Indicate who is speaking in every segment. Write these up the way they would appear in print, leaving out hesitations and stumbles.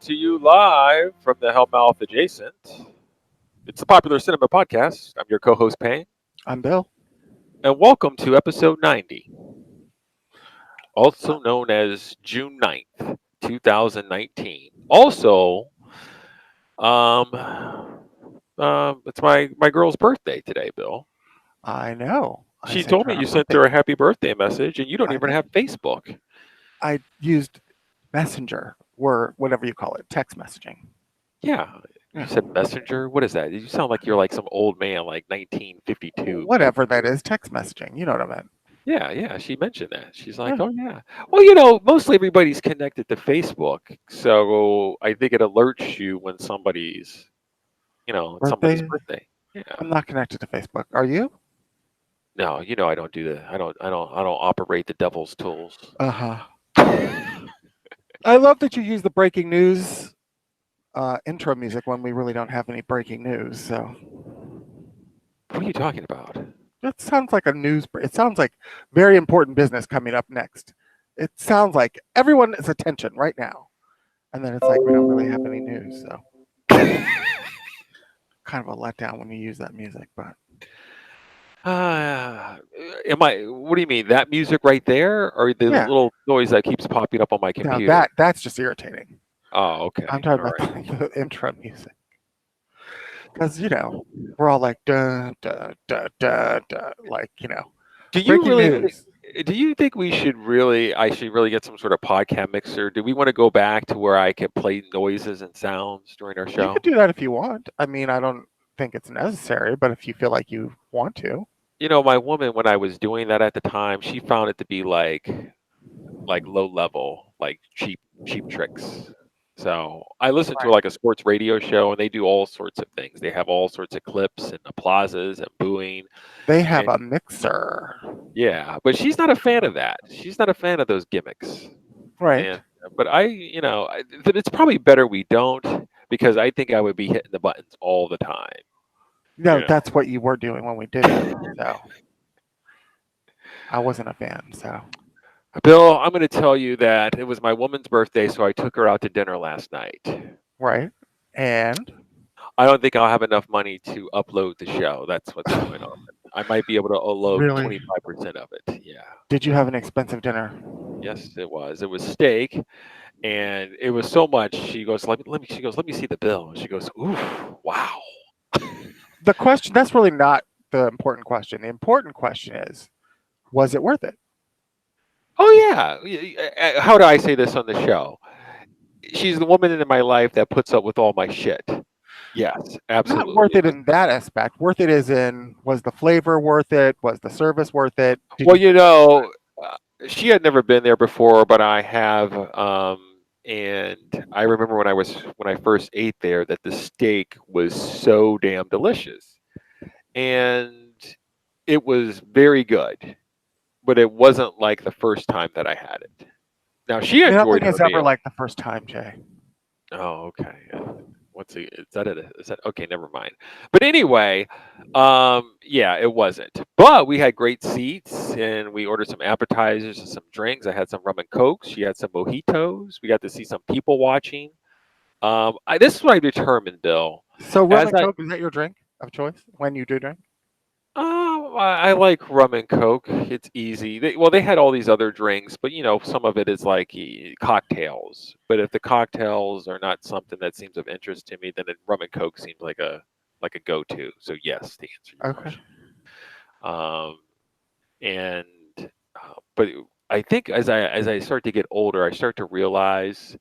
Speaker 1: to you live from the Hellmouth Adjacent. It's the Popular Cinema Podcast. I'm your co host, Payne,
Speaker 2: I'm Bill.
Speaker 1: and welcome to episode 90,
Speaker 2: Uh,
Speaker 1: also known as June 9th, 2019. Also, um, it's my girl's birthday today, Bill.
Speaker 2: I know. I
Speaker 1: She
Speaker 2: sent
Speaker 1: told
Speaker 2: her
Speaker 1: me
Speaker 2: a
Speaker 1: you sent
Speaker 2: birthday
Speaker 1: her a
Speaker 2: gift.
Speaker 1: happy birthday message, and you don't
Speaker 2: I
Speaker 1: even
Speaker 2: did.
Speaker 1: have Facebook.
Speaker 2: I used Messenger or whatever you call it, text messaging.
Speaker 1: Yeah, you
Speaker 2: Yeah.
Speaker 1: said Messenger. What is that? You sound like you're like some old man, like 1952.
Speaker 2: Whatever that is, text messaging. You know what I meant.
Speaker 1: Yeah, yeah, she mentioned that. She's like,
Speaker 2: Yeah.
Speaker 1: "Oh yeah." Well, mostly everybody's connected to Facebook, so I think it alerts you when it's somebody's
Speaker 2: Birthday.
Speaker 1: birthday. Yeah.
Speaker 2: I'm not connected to Facebook. Are you?
Speaker 1: No, I don't do that. I don't operate the devil's tools.
Speaker 2: Uh huh. I love that you use the breaking news intro music when we really don't have any breaking news. So
Speaker 1: What are you talking about?
Speaker 2: that sounds like a news. It sounds like very important business coming up next. It sounds like everyone's attention right now, and then it's like we don't really have any news. So kind of a letdown when you use that music, but
Speaker 1: Uh, am I? What do you mean? That music right there, or the
Speaker 2: yeah,
Speaker 1: little noise that keeps popping up on my
Speaker 2: now
Speaker 1: computer?
Speaker 2: that's just irritating.
Speaker 1: Oh,
Speaker 2: I'm
Speaker 1: okay.
Speaker 2: talking
Speaker 1: All
Speaker 2: about
Speaker 1: right.
Speaker 2: the intro music because we're all like da da da da da, like
Speaker 1: Do you
Speaker 2: breaking
Speaker 1: really think?
Speaker 2: news.
Speaker 1: Do you think I should really get some sort of podcast mixer? Do we want to go back to where I can play noises and sounds during our
Speaker 2: You could
Speaker 1: show?
Speaker 2: do that if you want. I mean, I don't think it's necessary, but if you feel like you want to,
Speaker 1: My woman, when I was doing that at the time, she found it to be like low level, like cheap tricks. So I listen to
Speaker 2: right?
Speaker 1: like a sports radio show, and they do all sorts of things. They have all sorts of clips and applauses and booing,
Speaker 2: They have
Speaker 1: and
Speaker 2: a mixer,
Speaker 1: yeah, but she's not a fan of that. She's not a fan of those gimmicks.
Speaker 2: right?
Speaker 1: And but but it's probably better we don't because I think I would be hitting the buttons all the time.
Speaker 2: No,
Speaker 1: You know,
Speaker 2: that's what you were doing when we did it. So I wasn't a fan. So
Speaker 1: Bill, I'm going to tell you that it was my woman's birthday, so I took her out to dinner last night.
Speaker 2: right, and
Speaker 1: I don't think I'll have enough money to upload the show. That's what's going on. I might be able to upload
Speaker 2: really,
Speaker 1: 25% of it. Yeah.
Speaker 2: did you have an expensive dinner?
Speaker 1: Yes, it was. It was steak, and it was so much. She goes, let me. She goes, let me see the bill. And she goes, ooh, wow.
Speaker 2: The question that's really not the important question. The important question is, was it worth it?
Speaker 1: Oh yeah. How do I say this on the show? She's the woman in my life that puts up with all my shit. Yes,
Speaker 2: Not worth
Speaker 1: absolutely.
Speaker 2: it in that aspect. Worth it is in, was the flavor worth it? Was the service worth it? Did
Speaker 1: Well,
Speaker 2: you
Speaker 1: uh, she had never been there before, but I have. And I remember when I first ate there that the steak was so damn delicious, and it was very good, but it wasn't like the first time that I had it. Now she
Speaker 2: nothing
Speaker 1: enjoyed her
Speaker 2: is ever
Speaker 1: meal.
Speaker 2: like the first time, Jay.
Speaker 1: Oh, okay. What's the is that it? Is that okay? Never mind. But anyway, yeah, it wasn't. But we had great seats, and we ordered some appetizers and some drinks. I had some rum and cokes. She had some mojitos. We got to see some people watching. This is what I determined, Bill.
Speaker 2: So rum
Speaker 1: As
Speaker 2: and
Speaker 1: I
Speaker 2: coke, is that your drink of choice when you do drink?
Speaker 1: I like rum and coke. It's easy. They had all these other drinks, but some of it is like cocktails. But if the cocktails are not something that seems of interest to me, then rum and coke seems like a go-to. So yes, to answer your
Speaker 2: Okay.
Speaker 1: question. Um, and but I think as I start to get older, I start to realize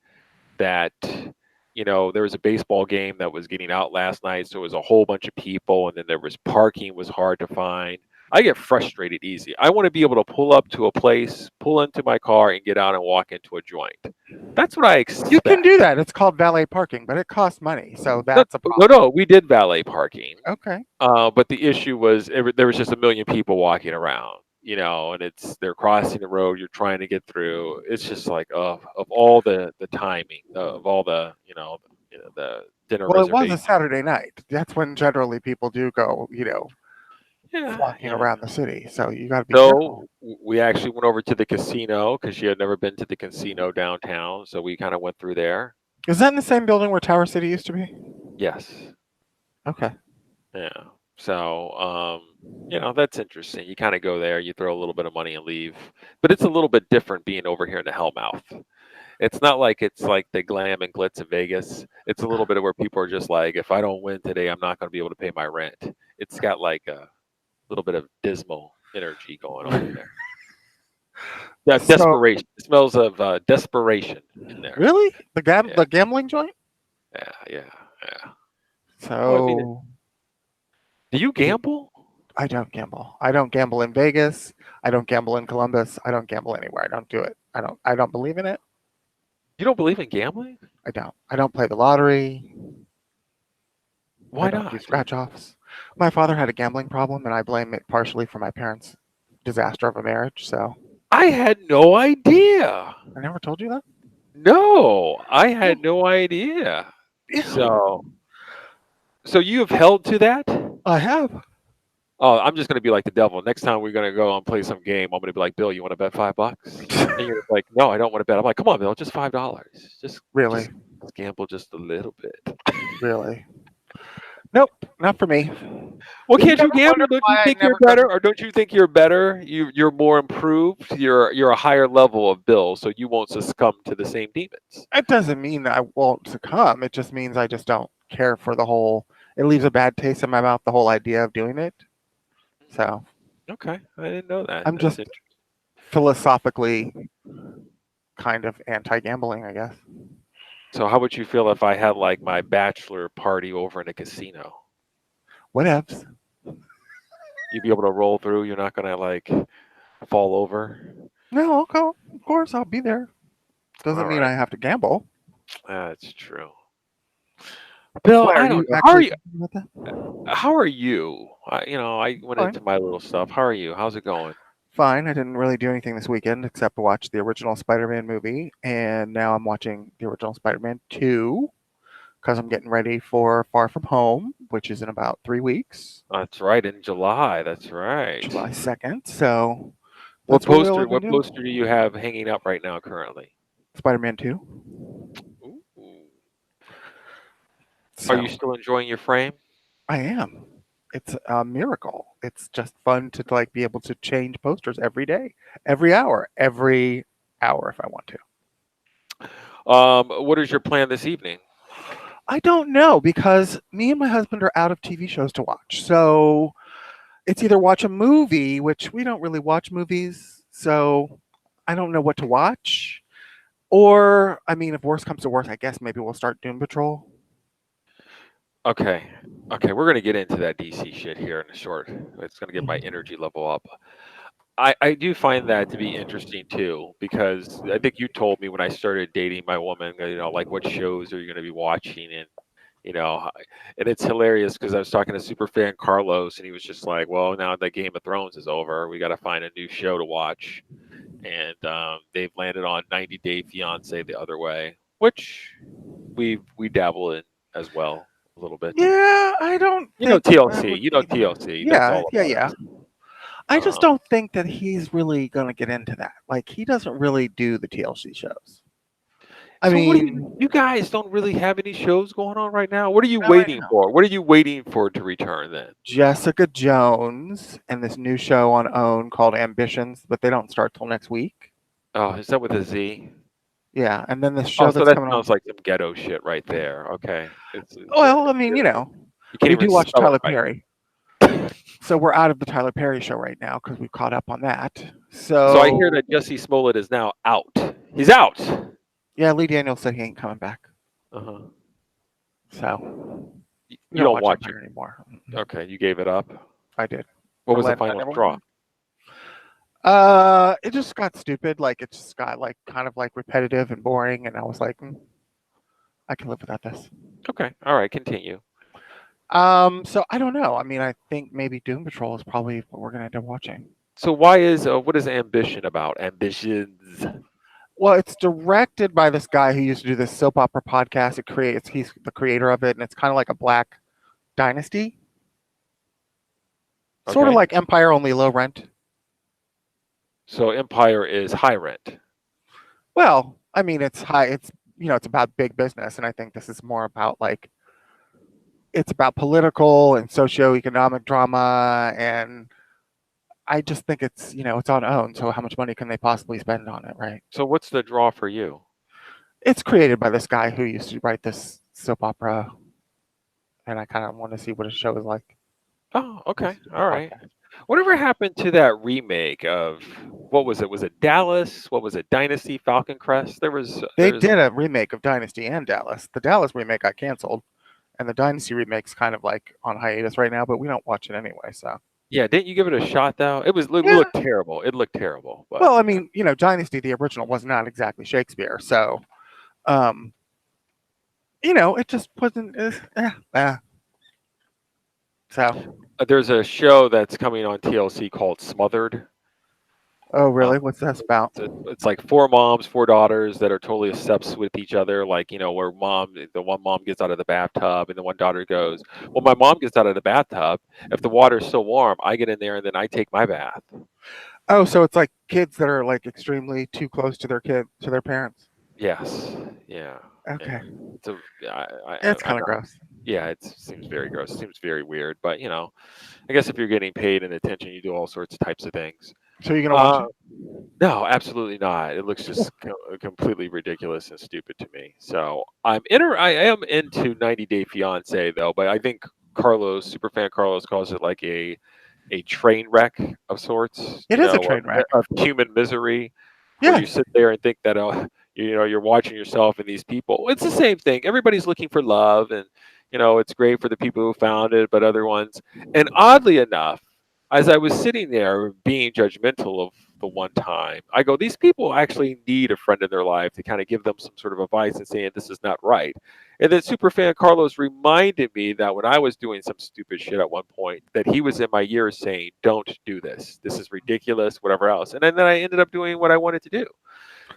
Speaker 1: that there was a baseball game that was getting out last night, so it was a whole bunch of people, and then there was parking was hard to find. I get frustrated easy. I want to be able to pull up to a place, pull into my car, and get out and walk into a joint. That's what I
Speaker 2: You can
Speaker 1: expect.
Speaker 2: do that. It's called valet parking, but it costs money, so
Speaker 1: No,
Speaker 2: that's a
Speaker 1: no,
Speaker 2: problem.
Speaker 1: no. We did valet parking,
Speaker 2: Okay.
Speaker 1: but the issue was there was just a million people walking around. And they're crossing the road. You're trying to get through. It's just like of all the timing of all the dinner
Speaker 2: Well, it was a
Speaker 1: reservation.
Speaker 2: Saturday night. That's when generally people do go,
Speaker 1: Yeah,
Speaker 2: flocking
Speaker 1: yeah.
Speaker 2: around the city. So you got to be careful.
Speaker 1: So we actually went over to the casino because she had never been to the casino downtown. So we kind of went through there.
Speaker 2: Is that in the same building where Tower City used to be?
Speaker 1: Yes.
Speaker 2: Okay.
Speaker 1: Yeah. So, that's interesting. You kind of go there, you throw a little bit of money and leave. But it's a little bit different being over here in the Hellmouth. It's not like it's like the glam and glitz of Vegas. It's a little bit of where people are just like, if I don't win today, I'm not going to be able to pay my rent. It's got like a little bit of dismal energy going on there. Yeah,
Speaker 2: So
Speaker 1: desperation. It smells of desperation in there.
Speaker 2: really,
Speaker 1: Yeah,
Speaker 2: the gambling joint.
Speaker 1: yeah. Well, I mean,
Speaker 2: So
Speaker 1: do you
Speaker 2: y-
Speaker 1: gamble?
Speaker 2: I don't gamble. I don't gamble in Vegas. I don't gamble in Columbus. I don't gamble anywhere. I don't do it. I don't believe in it.
Speaker 1: You don't believe in gambling?
Speaker 2: I don't. I don't play the lottery. I
Speaker 1: Why
Speaker 2: don't do
Speaker 1: not?
Speaker 2: scratch offs. My father had a gambling problem, and I blame it partially for my parents' disaster of a marriage. So
Speaker 1: I had no idea.
Speaker 2: I never told you that.
Speaker 1: No, I
Speaker 2: Oh,
Speaker 1: had no idea.
Speaker 2: ew.
Speaker 1: So you have held to that?
Speaker 2: I have.
Speaker 1: Oh, I'm just gonna be like the devil. Next time we're gonna go and play some game, I'm gonna be like, Bill, you want to bet $5? And you're like, no, I don't want to bet. I'm like, come on, Bill, just $5. Just
Speaker 2: Really,
Speaker 1: gamble just a little bit.
Speaker 2: really. Nope, not for me.
Speaker 1: Well,
Speaker 2: You
Speaker 1: can't you
Speaker 2: never
Speaker 1: gamble?
Speaker 2: wondered
Speaker 1: Don't you
Speaker 2: why I
Speaker 1: think you're
Speaker 2: never go to.
Speaker 1: better, or don't you think you're better? You're more improved. You're a higher level of Bill, so you won't succumb to the same demons.
Speaker 2: It doesn't mean I won't succumb. It just means I just don't care for the whole. It leaves a bad taste in my mouth. The whole idea of doing it. So
Speaker 1: Okay, I didn't know that.
Speaker 2: I'm
Speaker 1: That's
Speaker 2: just
Speaker 1: interesting.
Speaker 2: philosophically kind of anti-gambling, I guess.
Speaker 1: So how would you feel if I had like my bachelor party over in a casino?
Speaker 2: Whatevs.
Speaker 1: You'd be able to roll through. You're not gonna like fall over.
Speaker 2: No, I'll go. Of course, I'll be there. Doesn't
Speaker 1: All
Speaker 2: mean I
Speaker 1: right,
Speaker 2: have to gamble.
Speaker 1: that's true. Bill,
Speaker 2: Why are
Speaker 1: I don't
Speaker 2: you
Speaker 1: know.
Speaker 2: actually thinking about that?
Speaker 1: How are you? I went
Speaker 2: Fine.
Speaker 1: into my little stuff. How are you? How's it going?
Speaker 2: Fine. I didn't really do anything this weekend except watch the original Spider-Man movie, and now I'm watching the original Spider-Man 2 because I'm getting ready for Far From Home, which is in about 3 weeks,
Speaker 1: That's right, in July. That's right.
Speaker 2: July 2nd. So
Speaker 1: What
Speaker 2: that's what we'll
Speaker 1: poster?
Speaker 2: have been
Speaker 1: What poster
Speaker 2: doing.
Speaker 1: do you have hanging up right now currently?
Speaker 2: Spider-Man 2.
Speaker 1: Ooh. Are you
Speaker 2: So
Speaker 1: still enjoying your frame?
Speaker 2: I am. It's a miracle. It's just fun to like be able to change posters every day, every hour if I want to.
Speaker 1: What is your plan this evening?
Speaker 2: I don't know because me and my husband are out of TV shows to watch. So it's either watch a movie, which we don't really watch movies, so I don't know what to watch. Or, I mean, if worse comes to worse, I guess maybe we'll start Doom Patrol.
Speaker 1: Okay. Okay, we're gonna get into that DC shit here in a short. It's gonna get my energy level up. I do find that to be interesting too, because I think you told me when I started dating my woman, like what shows are you gonna be watching, and you know, h- and it's hilarious because I was talking to superfan Carlos, and he was just like, "Well, now that Game of Thrones is over, we got to find a new show to watch," and they've landed on 90 Day Fiance the other way, which we dabble in as well a little bit.
Speaker 2: Yeah, I don't
Speaker 1: You know
Speaker 2: think I
Speaker 1: TLC.
Speaker 2: would
Speaker 1: You know
Speaker 2: either.
Speaker 1: TLC. That's
Speaker 2: Yeah,
Speaker 1: all
Speaker 2: yeah,
Speaker 1: about
Speaker 2: yeah.
Speaker 1: us.
Speaker 2: I just
Speaker 1: Um,
Speaker 2: don't think that he's really going to get into that. Like, he doesn't really do the TLC shows. I
Speaker 1: so what do
Speaker 2: mean,
Speaker 1: you guys don't really have any shows going on right now? What are you
Speaker 2: no, I
Speaker 1: waiting
Speaker 2: know.
Speaker 1: for? What are you waiting for to return then?
Speaker 2: Jessica Jones and this new show on OWN called Ambitions, but they don't start till next week.
Speaker 1: Oh, is that with a Z?
Speaker 2: Yeah, and then the
Speaker 1: Oh,
Speaker 2: show
Speaker 1: so
Speaker 2: that's
Speaker 1: that
Speaker 2: coming on.
Speaker 1: sounds like some ghetto shit right there. Okay,
Speaker 2: Well, I mean,
Speaker 1: you can't
Speaker 2: we
Speaker 1: even
Speaker 2: do watch
Speaker 1: spell it
Speaker 2: Tyler
Speaker 1: right.
Speaker 2: Perry. So we're out of the Tyler Perry show right now because we've caught up on that.
Speaker 1: So I hear
Speaker 2: So
Speaker 1: that Jesse Smollett is now out. He's out.
Speaker 2: yeah, Lee Daniels said he ain't coming back.
Speaker 1: Uh-huh.
Speaker 2: So we
Speaker 1: You
Speaker 2: don't
Speaker 1: don't
Speaker 2: watch
Speaker 1: watch it.
Speaker 2: Empire anymore.
Speaker 1: Okay, you gave it up.
Speaker 2: I did.
Speaker 1: What
Speaker 2: For
Speaker 1: was the
Speaker 2: Len, I
Speaker 1: final
Speaker 2: never went
Speaker 1: straw?
Speaker 2: back. It just got stupid. Like it just got like kind of like repetitive and boring, and I was like, I can live without this.
Speaker 1: Okay, all right, continue.
Speaker 2: So I don't know. I mean, I think maybe Doom Patrol is probably what we're gonna end up watching.
Speaker 1: So what is Ambition about? Ambitions.
Speaker 2: Well, it's directed by this guy who used to do this soap opera podcast. He's the creator of it, and it's kind of like a Black Dynasty, sort of
Speaker 1: Okay.
Speaker 2: like Empire, only low rent.
Speaker 1: So Empire is high rent.
Speaker 2: Well, I mean, it's high. It's it's about big business, and I think this is more about like it's about political and socioeconomic drama, and I just think it's on own. So how much money can they possibly spend on it, right?
Speaker 1: So what's the draw for you?
Speaker 2: It's created by this guy who used to write this soap opera, and I kind of want to see what his show is like.
Speaker 1: Oh, okay.
Speaker 2: Listen to the
Speaker 1: All right.
Speaker 2: podcast.
Speaker 1: Whatever happened to that remake of what was it? Was it Dallas? What was it? Dynasty Falcon Crest?
Speaker 2: They
Speaker 1: There's
Speaker 2: did a remake of Dynasty and Dallas. The Dallas remake got canceled, and the Dynasty remake's kind of like on hiatus right now, but we don't watch it anyway. So
Speaker 1: yeah, didn't you give it a shot though? It
Speaker 2: yeah.
Speaker 1: looked terrible. It looked terrible, but
Speaker 2: Well, I
Speaker 1: yeah.
Speaker 2: mean, Dynasty, the original, was not exactly Shakespeare, so um, it just wasn't. So,
Speaker 1: There's a show that's coming on TLC called Smothered.
Speaker 2: oh
Speaker 1: Uh,
Speaker 2: really? What's this about?
Speaker 1: it's like four moms, four daughters that are totally obsessed with each other. Like, where the one mom gets out of the bathtub and the one daughter goes, well, my mom gets out of the bathtub. If the water's still warm, I get in there and then I take my bath.
Speaker 2: Oh, so it's like kids that are like extremely too close to their parents.
Speaker 1: Yes. Yeah. And
Speaker 2: Okay,
Speaker 1: so
Speaker 2: it's
Speaker 1: I'm
Speaker 2: kind of
Speaker 1: not,
Speaker 2: gross.
Speaker 1: yeah, it seems very gross. It seems very weird, but I guess if you're getting paid and attention, you do all sorts of types of things.
Speaker 2: So you're gonna watch
Speaker 1: Uh,
Speaker 2: it?
Speaker 1: No, absolutely not. It looks just completely ridiculous and stupid to me. So I am into 90 Day Fiance though, but I think Carlos, superfan Carlos, calls it like a train wreck of sorts.
Speaker 2: It is a train wreck.
Speaker 1: Of human misery, where you
Speaker 2: Yes,
Speaker 1: sit there and think that you're watching yourself and these people. It's the same thing. Everybody's looking for love, and it's great for the people who found it, but other ones. And oddly enough, as I was sitting there being judgmental of the one time, I go, these people actually need a friend in their life to kind of give them some sort of advice and saying this is not right. And then superfan Carlos reminded me that when I was doing some stupid shit at one point, that he was in my ear saying, "Don't do this. This is ridiculous." Whatever else, and then I ended up doing what I wanted to do.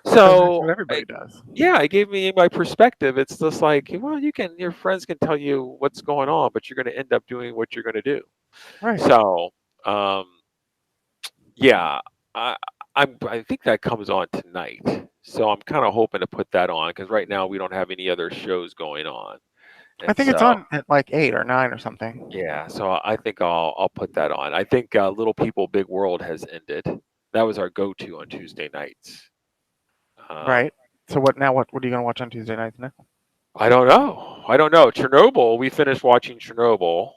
Speaker 2: because that's what
Speaker 1: So
Speaker 2: everybody does.
Speaker 1: yeah, it gave me my perspective. It's just like, well, your friends can tell you what's going on, but you're going to end up doing what you're going to do.
Speaker 2: Right.
Speaker 1: So, um, yeah, I, I think that comes on tonight. So I'm kind of hoping to put that on because right now we don't have any other shows going on,
Speaker 2: I
Speaker 1: and
Speaker 2: think it's
Speaker 1: so
Speaker 2: on at like 8 or 9 or something.
Speaker 1: yeah, so I think I'll put that on. I think Little People Big World has ended. That was our go-to on Tuesday nights. Um,
Speaker 2: Right. So what now? What are you gonna watch on Tuesday nights now?
Speaker 1: I don't know. I don't know. Chernobyl. We finished watching Chernobyl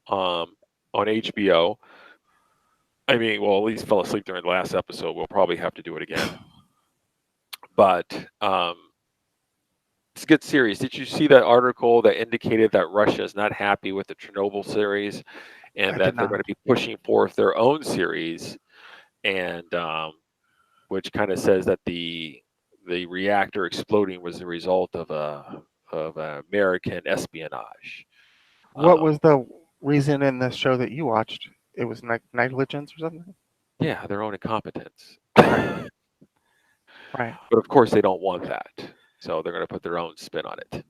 Speaker 1: um, on HBO. I mean, well, at least fell asleep during the last episode. We'll probably have to do it again. But it's a good series. Did you see that article that indicated that Russia is not happy with the Chernobyl series and
Speaker 2: I did
Speaker 1: that they're going
Speaker 2: not.
Speaker 1: to be pushing forth their own series, and which kind of says that the reactor exploding was the result of American espionage.
Speaker 2: What
Speaker 1: Um,
Speaker 2: was the reason in this show that you watched? It was negligence or something.
Speaker 1: yeah, their own incompetence.
Speaker 2: Right. Right.
Speaker 1: But of course, they don't want that. So they're going to put their own spin on it.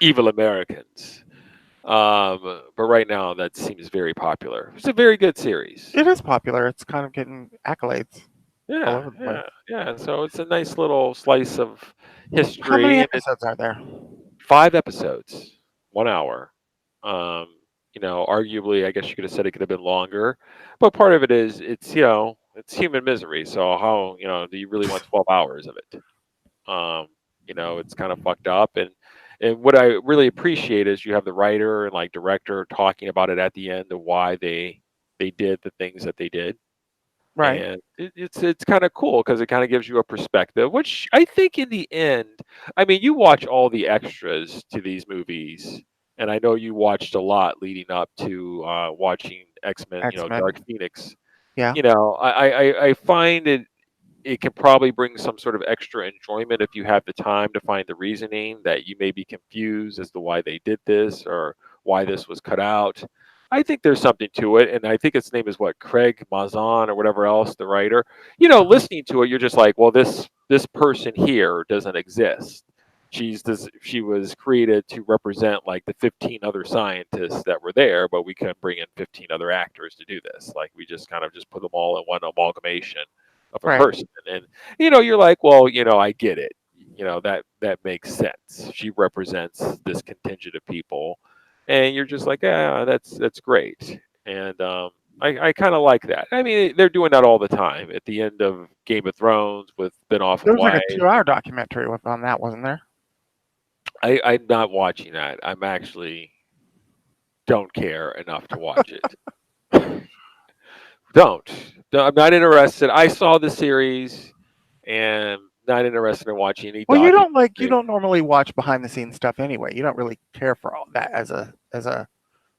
Speaker 1: Evil Americans. But right now, that seems very popular. It's a very good series.
Speaker 2: It is popular. It's kind of getting accolades all
Speaker 1: Yeah,
Speaker 2: over the place.
Speaker 1: yeah, yeah. So it's a nice little slice of
Speaker 2: How many
Speaker 1: history, and it's
Speaker 2: episodes are there?
Speaker 1: 5 episodes, 1 hour. Um, arguably, I guess you could have said it could have been longer, but part of it is it's human misery. So how do you really want 12 hours of it? It's kind of fucked up, and what I really appreciate is you have the writer and like director talking about it at the end of why they did the things that they did,
Speaker 2: Right.
Speaker 1: and it's kind of cool because it kind of gives you a perspective, which I think in the end, I mean, you watch all the extras to these movies, and I know you watched a lot leading up to watching X-Men,
Speaker 2: X Men.
Speaker 1: Dark Phoenix.
Speaker 2: Yeah.
Speaker 1: I find it can probably bring some sort of extra enjoyment if you have the time to find the reasoning that you may be confused as to why they did this or why this was cut out. I think there's something to it, and I think its name is what, Craig Mazan or whatever else, the writer. Listening to it, you're just like, well, this person here doesn't exist. She was created to represent like the 15 other scientists that were there, but we couldn't bring in 15 other actors to do this. Like we just kind of just put them all in one amalgamation of a
Speaker 2: Right.
Speaker 1: person. And you're like, well, I get it. that makes sense. She represents this contingent of people, and you're just like, yeah, that's great. And I kind of like that. I mean, they're doing that all the time at the end of Game of Thrones with Benoit and
Speaker 2: There was like a
Speaker 1: White.
Speaker 2: 2-hour documentary on that, wasn't there?
Speaker 1: I'm not watching that. I'm actually don't care enough to watch it. Don't. No, I'm not interested. I saw the series and not interested in watching any
Speaker 2: Well, you
Speaker 1: documentary.
Speaker 2: don't normally watch behind the scenes stuff anyway. You don't really care for all that as a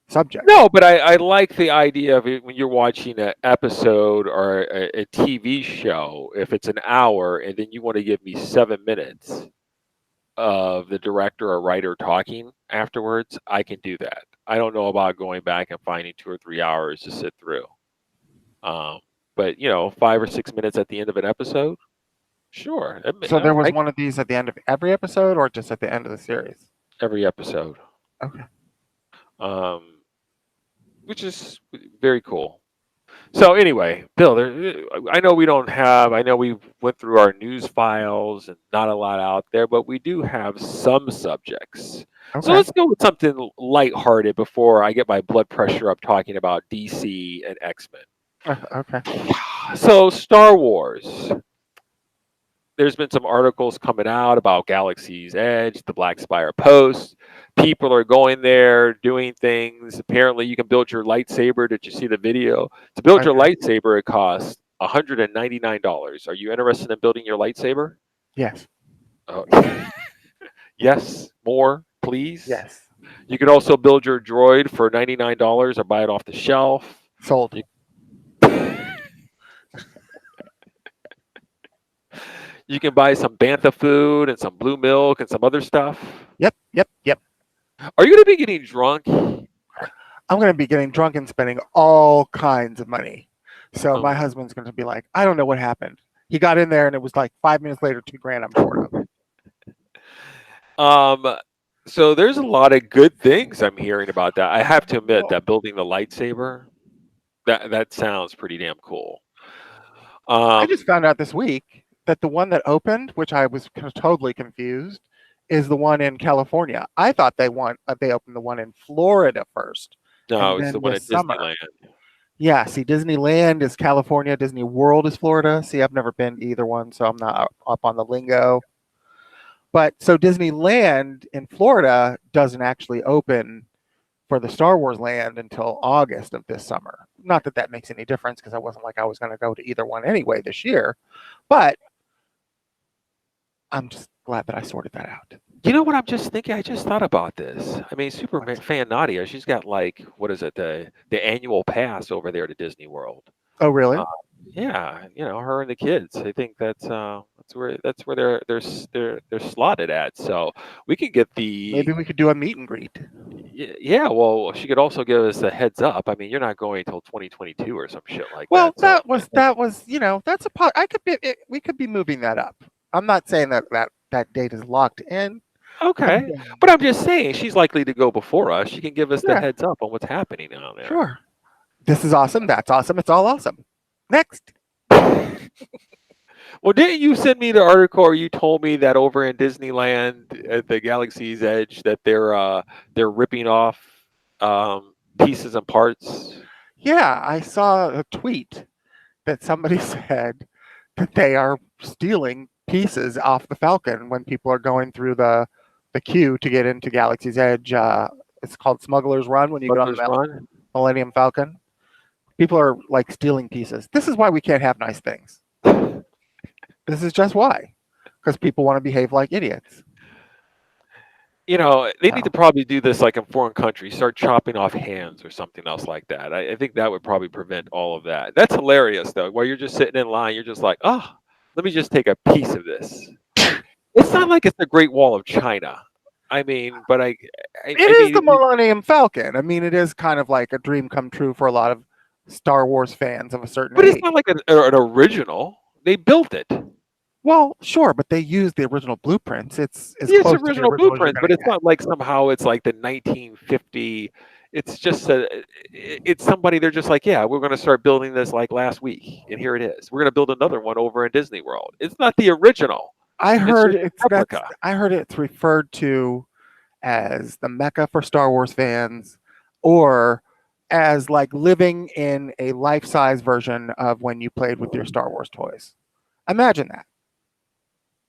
Speaker 2: subject.
Speaker 1: No, but I like the idea of it when you're watching an episode or a TV show, if it's an hour and then you want to give me 7 minutes of the director or writer talking afterwards, I can do that. I don't know about going back and finding 2 or 3 hours to sit through. Um, but 5 or 6 minutes at the end of an episode, sure.
Speaker 2: So there was one of these at the end of every episode, or just at the end of the series?
Speaker 1: Every episode,
Speaker 2: Okay.
Speaker 1: um, which is very cool. So anyway, Bill, I know we don't have. I know we went through our news files and not a lot out there, but we do have some subjects. So
Speaker 2: Okay.
Speaker 1: let's go with something lighthearted before I get my blood pressure up talking about DC and X
Speaker 2: Okay.
Speaker 1: Men. So Star Wars. There's been some articles coming out about Galaxy's Edge, the Black Spire Post. People are going there doing things. Apparently, you can build your lightsaber. Did you see the video? To build
Speaker 2: I
Speaker 1: your
Speaker 2: did.
Speaker 1: lightsaber, it costs $199. Are you interested in building your lightsaber?
Speaker 2: Yes.
Speaker 1: Oh, yes, more, please.
Speaker 2: Yes.
Speaker 1: You could also build your droid for $99 or buy it off the shelf.
Speaker 2: Sold.
Speaker 1: You, you can buy some bantha food and some blue milk and some other stuff.
Speaker 2: Yep. Yep. Yep.
Speaker 1: Are you going to be getting drunk?
Speaker 2: I'm going to be getting drunk and spending all kinds of money. So my
Speaker 1: Um,
Speaker 2: husband's going to be like, I don't know what happened. He got in there and it was like 5 minutes later, 2 grand I'm short of.
Speaker 1: Um, so there's a lot of good things I'm hearing about that. I have to admit
Speaker 2: Oh,
Speaker 1: that building the lightsaber, that sounds pretty damn cool.
Speaker 2: I just
Speaker 1: Um,
Speaker 2: found out this week that the one that opened, which I was totally confused, is the one in California. I thought they opened the one in Florida first,
Speaker 1: no,
Speaker 2: and
Speaker 1: it's the
Speaker 2: then
Speaker 1: one
Speaker 2: this
Speaker 1: at
Speaker 2: summer.
Speaker 1: Disneyland.
Speaker 2: Yeah, see, Disneyland is California, Disney World is Florida. See, I've never been to either one, so I'm not up on the lingo. But so Disneyland in Florida doesn't actually open for the Star Wars land until August of this summer. Not that that makes any difference because I wasn't like I was going to go to either one anyway this year, but I'm just glad that I sorted that out.
Speaker 1: You know what I'm just thinking? I just thought about this. I mean,
Speaker 2: What?
Speaker 1: fan Nadia, she's got like what is it, the annual pass over there to Disney World.
Speaker 2: Oh, really?
Speaker 1: Uh, yeah, her and the kids. I think that's where they're slotted at. So we could get
Speaker 2: Maybe
Speaker 1: the
Speaker 2: we could do a meet and greet.
Speaker 1: Yeah, well, she could also give us a heads up. I mean, you're not going until 2022 or some shit like
Speaker 2: Well,
Speaker 1: that. So,
Speaker 2: that's I could be we could be moving that up. I'm not saying that date is locked in. I'm
Speaker 1: okay.
Speaker 2: saying,
Speaker 1: But I'm just saying she's likely to go before us. She can give us the
Speaker 2: yeah,
Speaker 1: heads up on what's happening down there.
Speaker 2: sure. This is awesome. That's awesome. It's all awesome. Next.
Speaker 1: Well, didn't you send me the article or you told me that over in Disneyland at the Galaxy's Edge that they're ripping off pieces and parts?
Speaker 2: Yeah, I saw a tweet that somebody said that they are stealing pieces off the Falcon when people are going through the queue to get into Galaxy's Edge. It's called Smuggler's Run when you get on
Speaker 1: Smuggler's
Speaker 2: the
Speaker 1: Run?
Speaker 2: Millennium Falcon. People are like stealing pieces. This is why we can't have nice things. This is just why, because people want to behave like idiots.
Speaker 1: They need to
Speaker 2: So,
Speaker 1: probably do this like in foreign countries, start chopping off hands or something else like that. I think that would probably prevent all of that. That's hilarious though, where you're just sitting in line, you're just like, oh, let me just take a piece of this. It's not like it's the Great Wall of China. I mean, but
Speaker 2: it
Speaker 1: I
Speaker 2: is
Speaker 1: mean,
Speaker 2: the Millennium Falcon. I mean, it is kind of like a dream come true for a lot of Star Wars fans of a certain
Speaker 1: but it's
Speaker 2: age.
Speaker 1: not like an original. They built it.
Speaker 2: Well, sure, but they use the original blueprints. It's as
Speaker 1: Yes,
Speaker 2: close to the
Speaker 1: original
Speaker 2: original as you're
Speaker 1: blueprints,
Speaker 2: going
Speaker 1: but
Speaker 2: to
Speaker 1: it's
Speaker 2: get.
Speaker 1: not like somehow it's like the 1950. It's just it's somebody. They're just like, yeah, we're going to start building this like last week, and here it is. We're going to build another one over in Disney World. It's not the original.
Speaker 2: I
Speaker 1: It's
Speaker 2: heard
Speaker 1: just
Speaker 2: it's
Speaker 1: a
Speaker 2: that's
Speaker 1: replica.
Speaker 2: I heard it's referred to as the Mecca for Star Wars fans, or as like living in a life-size version of when you played with your Star Wars toys. Imagine that.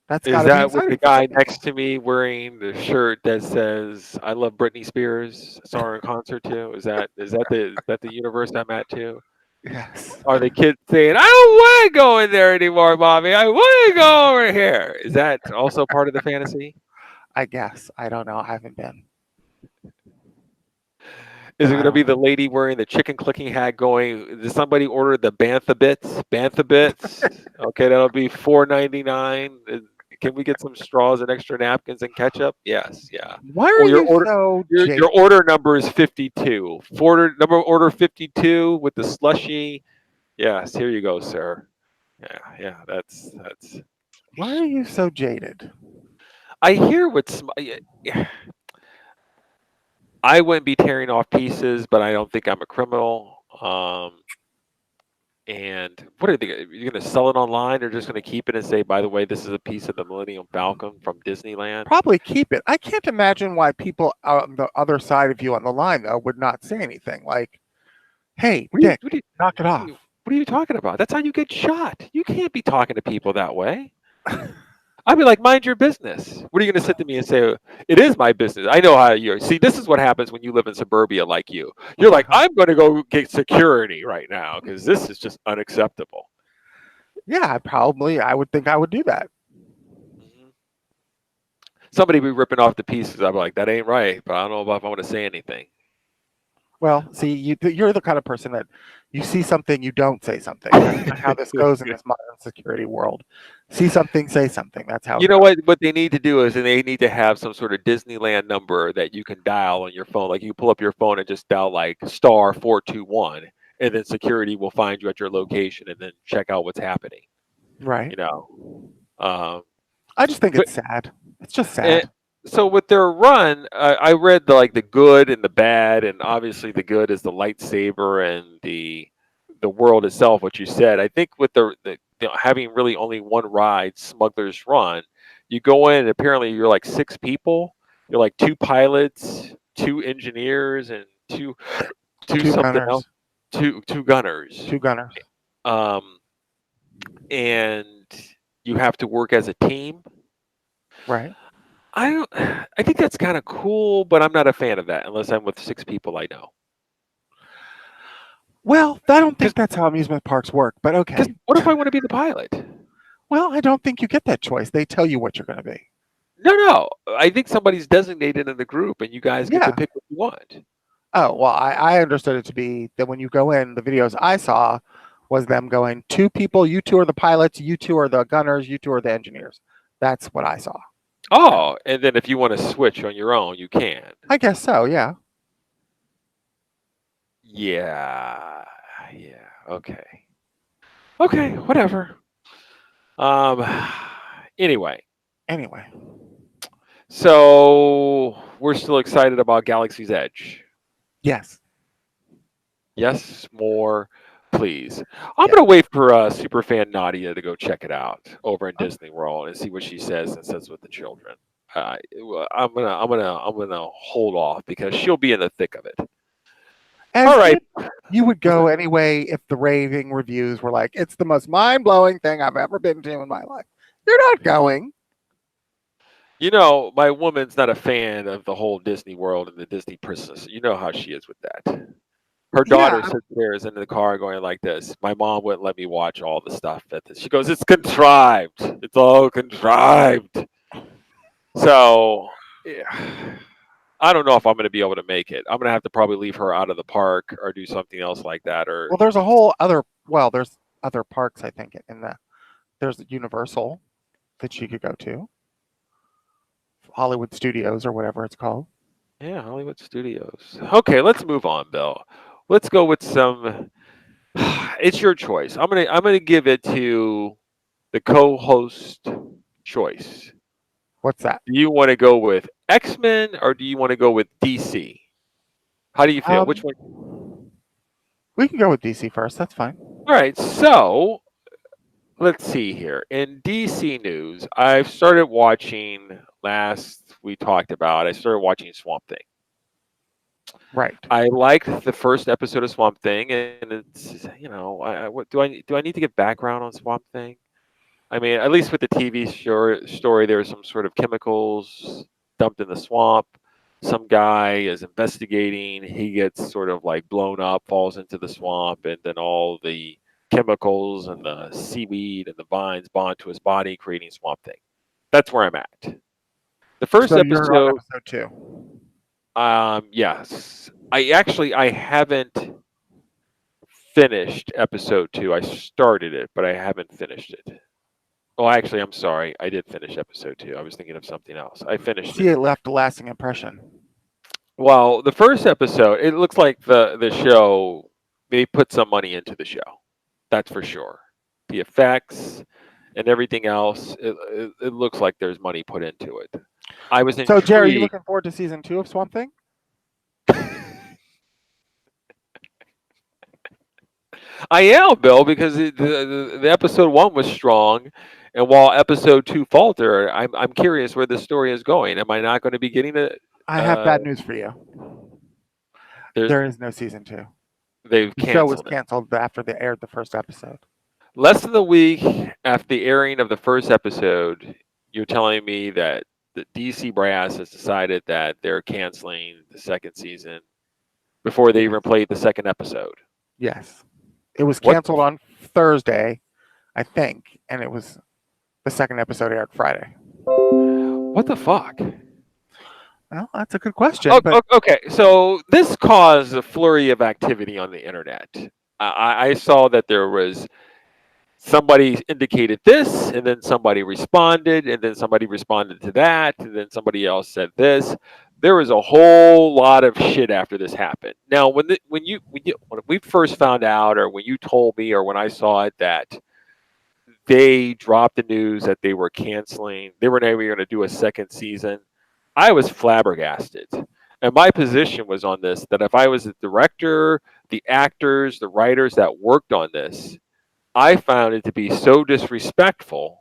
Speaker 2: That's got
Speaker 1: Is
Speaker 2: to be
Speaker 1: that with the
Speaker 2: exciting for some
Speaker 1: guy
Speaker 2: people.
Speaker 1: next to me wearing the shirt that says "I love Britney Spears"? Saw her in concert too. Is that the universe I'm at too?
Speaker 2: Yes,
Speaker 1: Are the kids saying, "I don't want to go in there anymore, mommy. I want to go over here"? Is that also part of the fantasy?
Speaker 2: I guess. I don't know. I haven't been.
Speaker 1: Is it
Speaker 2: I
Speaker 1: going to
Speaker 2: don't
Speaker 1: be the
Speaker 2: know.
Speaker 1: lady wearing the chicken clicking hat going, did somebody order the Bantha Bits? Bantha Bits? Okay, that'll be $4.99. Can we get some straws and extra napkins and ketchup? Yes, yeah.
Speaker 2: Why are
Speaker 1: Oh, your
Speaker 2: you
Speaker 1: order
Speaker 2: so
Speaker 1: your
Speaker 2: jaded?
Speaker 1: order number is 52. Order 52 with the slushy. Yes, here you go, sir. Yeah, yeah, that's
Speaker 2: Why are you so jaded?
Speaker 1: I hear what's I wouldn't be tearing off pieces, but I don't think I'm a criminal. And what are they? You're going to sell it online, or just going to keep it and say, by the way, this is a piece of the Millennium Falcon from Disneyland?
Speaker 2: Probably keep it. I can't imagine why people on the other side of you on the line though would not say anything. Like, "Hey,
Speaker 1: What are you?
Speaker 2: Dick,
Speaker 1: What are you?
Speaker 2: knock it
Speaker 1: What are you?
Speaker 2: off."
Speaker 1: What are you talking about? That's how you get shot. You can't be talking to people that way. I'd be like, mind your business. What are you going to sit to me and say? It is my business. I know how you're. See, this is what happens when you live in suburbia like you. You're like,
Speaker 2: Uh-huh.
Speaker 1: I'm going to go get security right now because this is just unacceptable.
Speaker 2: Yeah, I would think I would do that.
Speaker 1: Mhm. Somebody be ripping off the pieces. I'm like, that ain't right, but I don't know if I want to say anything.
Speaker 2: Well, see, you're the kind of person that you see something, you don't say something. That's kind of how this goes in this modern security world. See something, say something. That's how
Speaker 1: You
Speaker 2: it
Speaker 1: know
Speaker 2: goes.
Speaker 1: what they need to do is they need to have some sort of Disneyland number that you can dial on your phone. Like you pull up your phone and just dial like star 421, and then security will find you at your location and then check out what's happening.
Speaker 2: Right.
Speaker 1: You know, um,
Speaker 2: I just think
Speaker 1: but
Speaker 2: it's sad. It's just
Speaker 1: eh,
Speaker 2: sad.
Speaker 1: so with their run, I read the good and the bad, and obviously the good is the lightsaber and the world itself. What you said, I think with having really only one ride, Smuggler's Run, you go in and apparently you're like six people. You're like two pilots, two engineers, and two
Speaker 2: Two
Speaker 1: something else,
Speaker 2: gunners.
Speaker 1: two gunners.
Speaker 2: Two gunners.
Speaker 1: Um, and you have to work as a team.
Speaker 2: Right.
Speaker 1: I don't. I think that's kind of cool, but I'm not a fan of that unless I'm with six people I know.
Speaker 2: Well, I don't
Speaker 1: Because
Speaker 2: think that's how amusement parks work, but okay.
Speaker 1: what if I want to be the pilot?
Speaker 2: Well, I don't think you get that choice. They tell you what you're going to be.
Speaker 1: No, no. I think somebody's designated in the group, and you guys get to
Speaker 2: Yeah.
Speaker 1: pick what you want.
Speaker 2: Oh, well, I understood it to be that when you go in, the videos I saw was them going, two people, you two are the pilots, you two are the gunners, you two are the engineers. That's what I saw.
Speaker 1: Oh, and then if you want to switch on your own, you can.
Speaker 2: I guess so, yeah.
Speaker 1: Yeah, yeah. Okay, okay. Whatever. Um. Anyway,
Speaker 2: Anyway,
Speaker 1: so we're still excited about Galaxy's Edge.
Speaker 2: yes,
Speaker 1: Yes, more, please. I'm
Speaker 2: yeah.
Speaker 1: gonna wait for superfan Nadia to go check it out over in
Speaker 2: Oh,
Speaker 1: Disney World and see what she says and says with the children. I'm gonna hold off because she'll be in the thick of it. All
Speaker 2: as
Speaker 1: right.
Speaker 2: if you would
Speaker 1: Was
Speaker 2: go
Speaker 1: it-
Speaker 2: anyway if the raving reviews were like, it's the most mind blowing thing I've ever been to in my life. You're not going.
Speaker 1: You know, my woman's not a fan of the whole Disney World and the Disney princess. You know how she is with that. Her
Speaker 2: Yeah,
Speaker 1: daughter sits there is in the car going like this. My mom wouldn't let me watch all the stuff at this. She goes, "It's contrived. It's all contrived." So, yeah, I don't know if I'm going to be able to make it. I'm going to have to probably leave her out of the park or do something else like that. Or
Speaker 2: well, there's a whole other, well, there's other parks, I think, in the, there's Universal that she could go to, Hollywood Studios or whatever it's called.
Speaker 1: yeah, Hollywood Studios. Okay, let's move on, Bill. Let's go with some. It's your choice. I'm gonna give it to the co-host choice.
Speaker 2: What's that?
Speaker 1: Do you want to go with X-Men or do you want to go with DC? How do you feel? Which one?
Speaker 2: We can go with DC first. That's fine.
Speaker 1: All right. So let's see here. In DC news, I've started watching. Last we talked about, I started watching Swamp Thing.
Speaker 2: Right.
Speaker 1: I liked the first episode of Swamp Thing, and it's what do I need to get background on Swamp Thing? I mean, at least with the TV story, there was some sort of chemicals dumped in the swamp. Some guy is investigating. He gets sort of like blown up, falls into the swamp, and then all the chemicals and the seaweed and the vines bond to his body, creating Swamp Thing. That's where I'm at. The first
Speaker 2: So you're on
Speaker 1: episode,
Speaker 2: episode 2.
Speaker 1: yes. I haven't finished episode 2. I started it, but I haven't finished it. Oh, actually, I'm sorry. I did finish episode 2. I was thinking of something else. I finished
Speaker 2: See,
Speaker 1: it.
Speaker 2: it left a lasting impression.
Speaker 1: Well, the first episode, it looks like the show, they put some money into the show. That's for sure. The effects and everything else, it looks like there's money put into it. I was
Speaker 2: So, Jerry, are you
Speaker 1: intrigued.
Speaker 2: looking forward to season 2 of Swamp Thing?
Speaker 1: I am, Bill, because the episode 1 was strong, and while episode 2 faltered, I'm curious where the story is going. Am I not going to be getting it?
Speaker 2: I have bad news for you.
Speaker 1: There's
Speaker 2: There is no season 2.
Speaker 1: They've
Speaker 2: The show was
Speaker 1: canceled it.
Speaker 2: canceled after they aired the first episode.
Speaker 1: Less than a week after the airing of the first episode, you're telling me that the DC brass has decided that they're canceling the second season before they even played the second episode.
Speaker 2: Yes. It was
Speaker 1: What
Speaker 2: canceled on Thursday, I think, and it was the second episode aired Friday.
Speaker 1: what the fuck?
Speaker 2: Well, that's a good question.
Speaker 1: Oh,
Speaker 2: But
Speaker 1: okay, so this caused a flurry of activity on the internet. I saw that there was somebody indicated this, and then somebody responded, and then somebody responded to that, and then somebody else said this. There was a whole lot of shit after this happened. Now, when we first found out, or when you told me, or when I saw it, that they dropped the news that they were canceling, they were never going to do a second season, I was flabbergasted. And my position was on this, that if I was the director, the actors, the writers that worked on this, I found it to be so disrespectful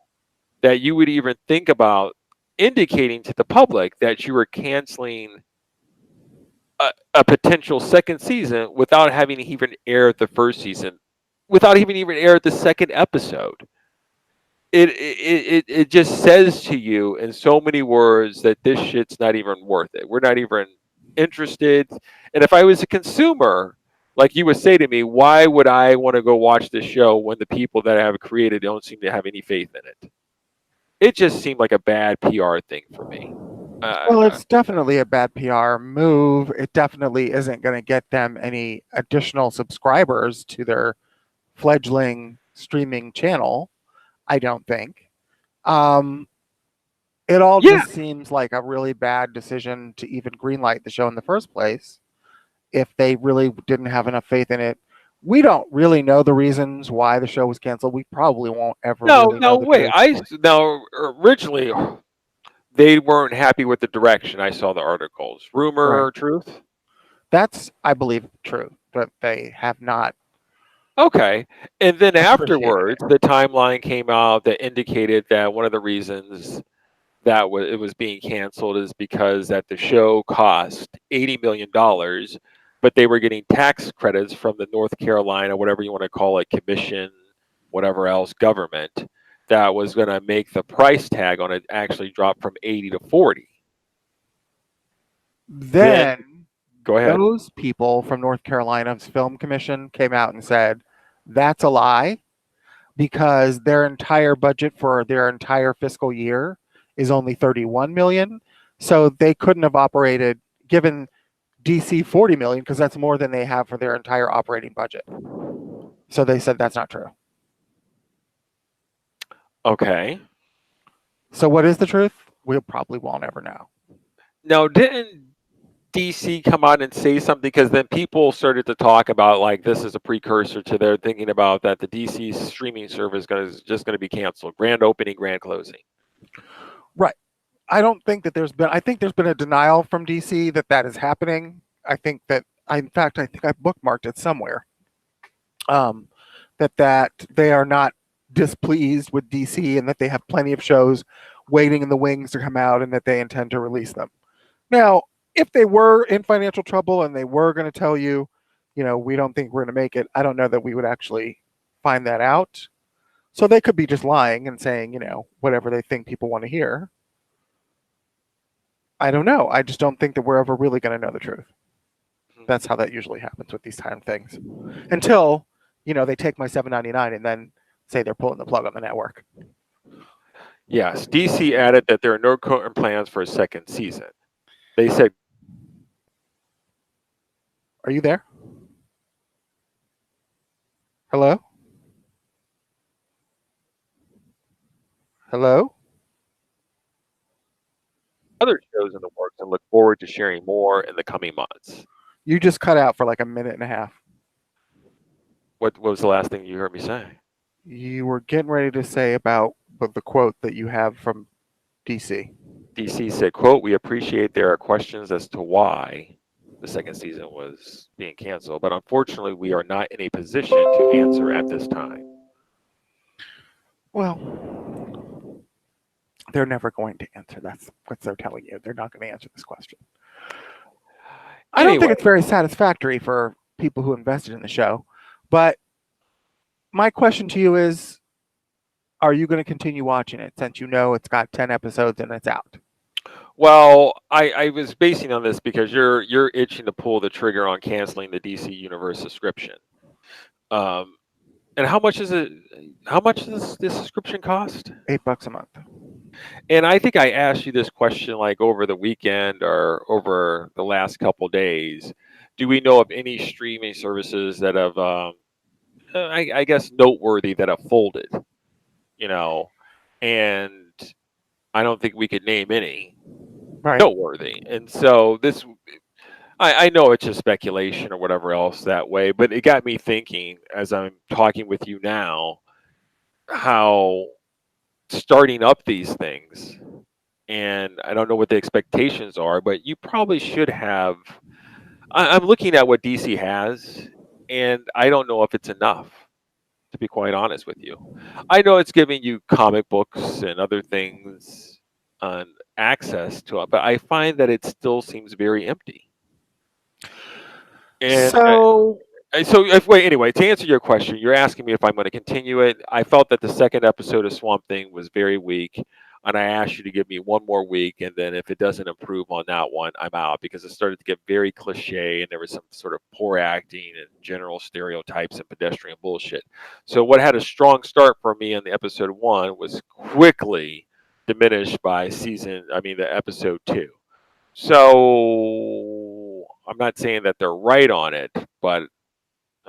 Speaker 1: that you would even think about indicating to the public that you were canceling a potential second season without having even aired the first season, without even aired the second episode. It just says to you in so many words that this shit's not even worth it. We're not even interested. And if I was a consumer, like you would say to me, why would I want to go watch this show when the people that have created don't seem to have any faith in it? It just seemed like a bad PR thing for me.
Speaker 2: well, it's definitely a bad PR move. It definitely isn't going to get them any additional subscribers to their fledgling streaming channel, I don't think. Um, it all
Speaker 1: Yeah,
Speaker 2: just seems like a really bad decision to even greenlight the show in the first place if they really didn't have enough faith in it. We don't really know the reasons why the show was canceled. We probably won't ever really
Speaker 1: no
Speaker 2: know the
Speaker 1: wait.
Speaker 2: truth.
Speaker 1: Now originally they weren't happy with the direction. I saw the articles. Rumor
Speaker 2: Right.
Speaker 1: or truth?
Speaker 2: That's, I believe, true, that they have not
Speaker 1: Okay. And then
Speaker 2: appreciated it.
Speaker 1: afterwards, the timeline came out that indicated that one of the reasons that it was being canceled is because that the show cost $80 million, but they were getting tax credits from the North Carolina, whatever you want to call it, commission, whatever else, government, that was going to make the price tag on it actually drop from 80 to 40. Then
Speaker 2: Then
Speaker 1: go ahead.
Speaker 2: those people from North Carolina's Film Commission came out and said that's a lie because their entire budget for their entire fiscal year is only 31 million. So they couldn't have operated given DC 40 million because that's more than they have for their entire operating budget. So they said that's not true.
Speaker 1: Okay.
Speaker 2: So what is the truth? We probably won't ever know.
Speaker 1: Now, didn't DC come out and say something, because then people started to talk about like this is a precursor to their thinking about that the DC streaming service is just going to be canceled, grand opening, grand closing.
Speaker 2: Right. I don't think that I think there's been a denial from DC that that is happening. I think that, in fact, I think I bookmarked it somewhere. That they are not displeased with DC and that they have plenty of shows waiting in the wings to come out and that they intend to release them. Now, if they were in financial trouble and they were going to tell you, we don't think we're going to make it, I don't know that we would actually find that out. So they could be just lying and saying, whatever they think people want to hear. I don't know. I just don't think that we're ever really going to know the truth. That's how that usually happens with these kind of things. Until, they take my $7.99 and then say they're pulling the plug on the network.
Speaker 1: Yes, DC added that there are no current plans for a second season. They said,
Speaker 2: "Are you there? Hello? Hello?"
Speaker 1: other shows in the works and look forward to sharing more in the coming months.
Speaker 2: You just cut out for like a minute and a half.
Speaker 1: What was the last thing you heard me say?
Speaker 2: You were getting ready to say about the quote that you have from DC.
Speaker 1: DC said, quote, "We appreciate there are questions as to why the second season was being canceled, but unfortunately we are not in a position to answer at this time."
Speaker 2: Well, they're never going to answer. That's what they're telling you. They're not going to answer this question. I don't think it's very satisfactory for people who invested in the show. But my question to you is, are you going to continue watching it since you know it's got 10 episodes and it's out?
Speaker 1: Well, I was basing on this because you're itching to pull the trigger on canceling the DC Universe subscription. And how much is it? How much does this subscription cost?
Speaker 2: $8 a month.
Speaker 1: And I think I asked you this question like over the weekend or over the last couple days. Do we know of any streaming services that have, I guess, noteworthy that have folded? And I don't think we could name any noteworthy. And so this, I know it's just speculation or whatever else that way, but it got me thinking as I'm talking with you now, how starting up these things, and I don't know what the expectations are, but you probably should have. I'm looking at what DC has, and I don't know if it's enough, to be quite honest with you. I know it's giving you comic books and other things on access to it, but I find that it still seems very empty. And anyway, to answer your question, you're asking me if I'm going to continue it. I felt that the second episode of Swamp Thing was very weak, and I asked you to give me one more week, and then if it doesn't improve on that one, I'm out because it started to get very cliche, and there was some sort of poor acting and general stereotypes and pedestrian bullshit. So what had a strong start for me on the episode 1 was quickly diminished by the episode 2. So I'm not saying that they're right on it, but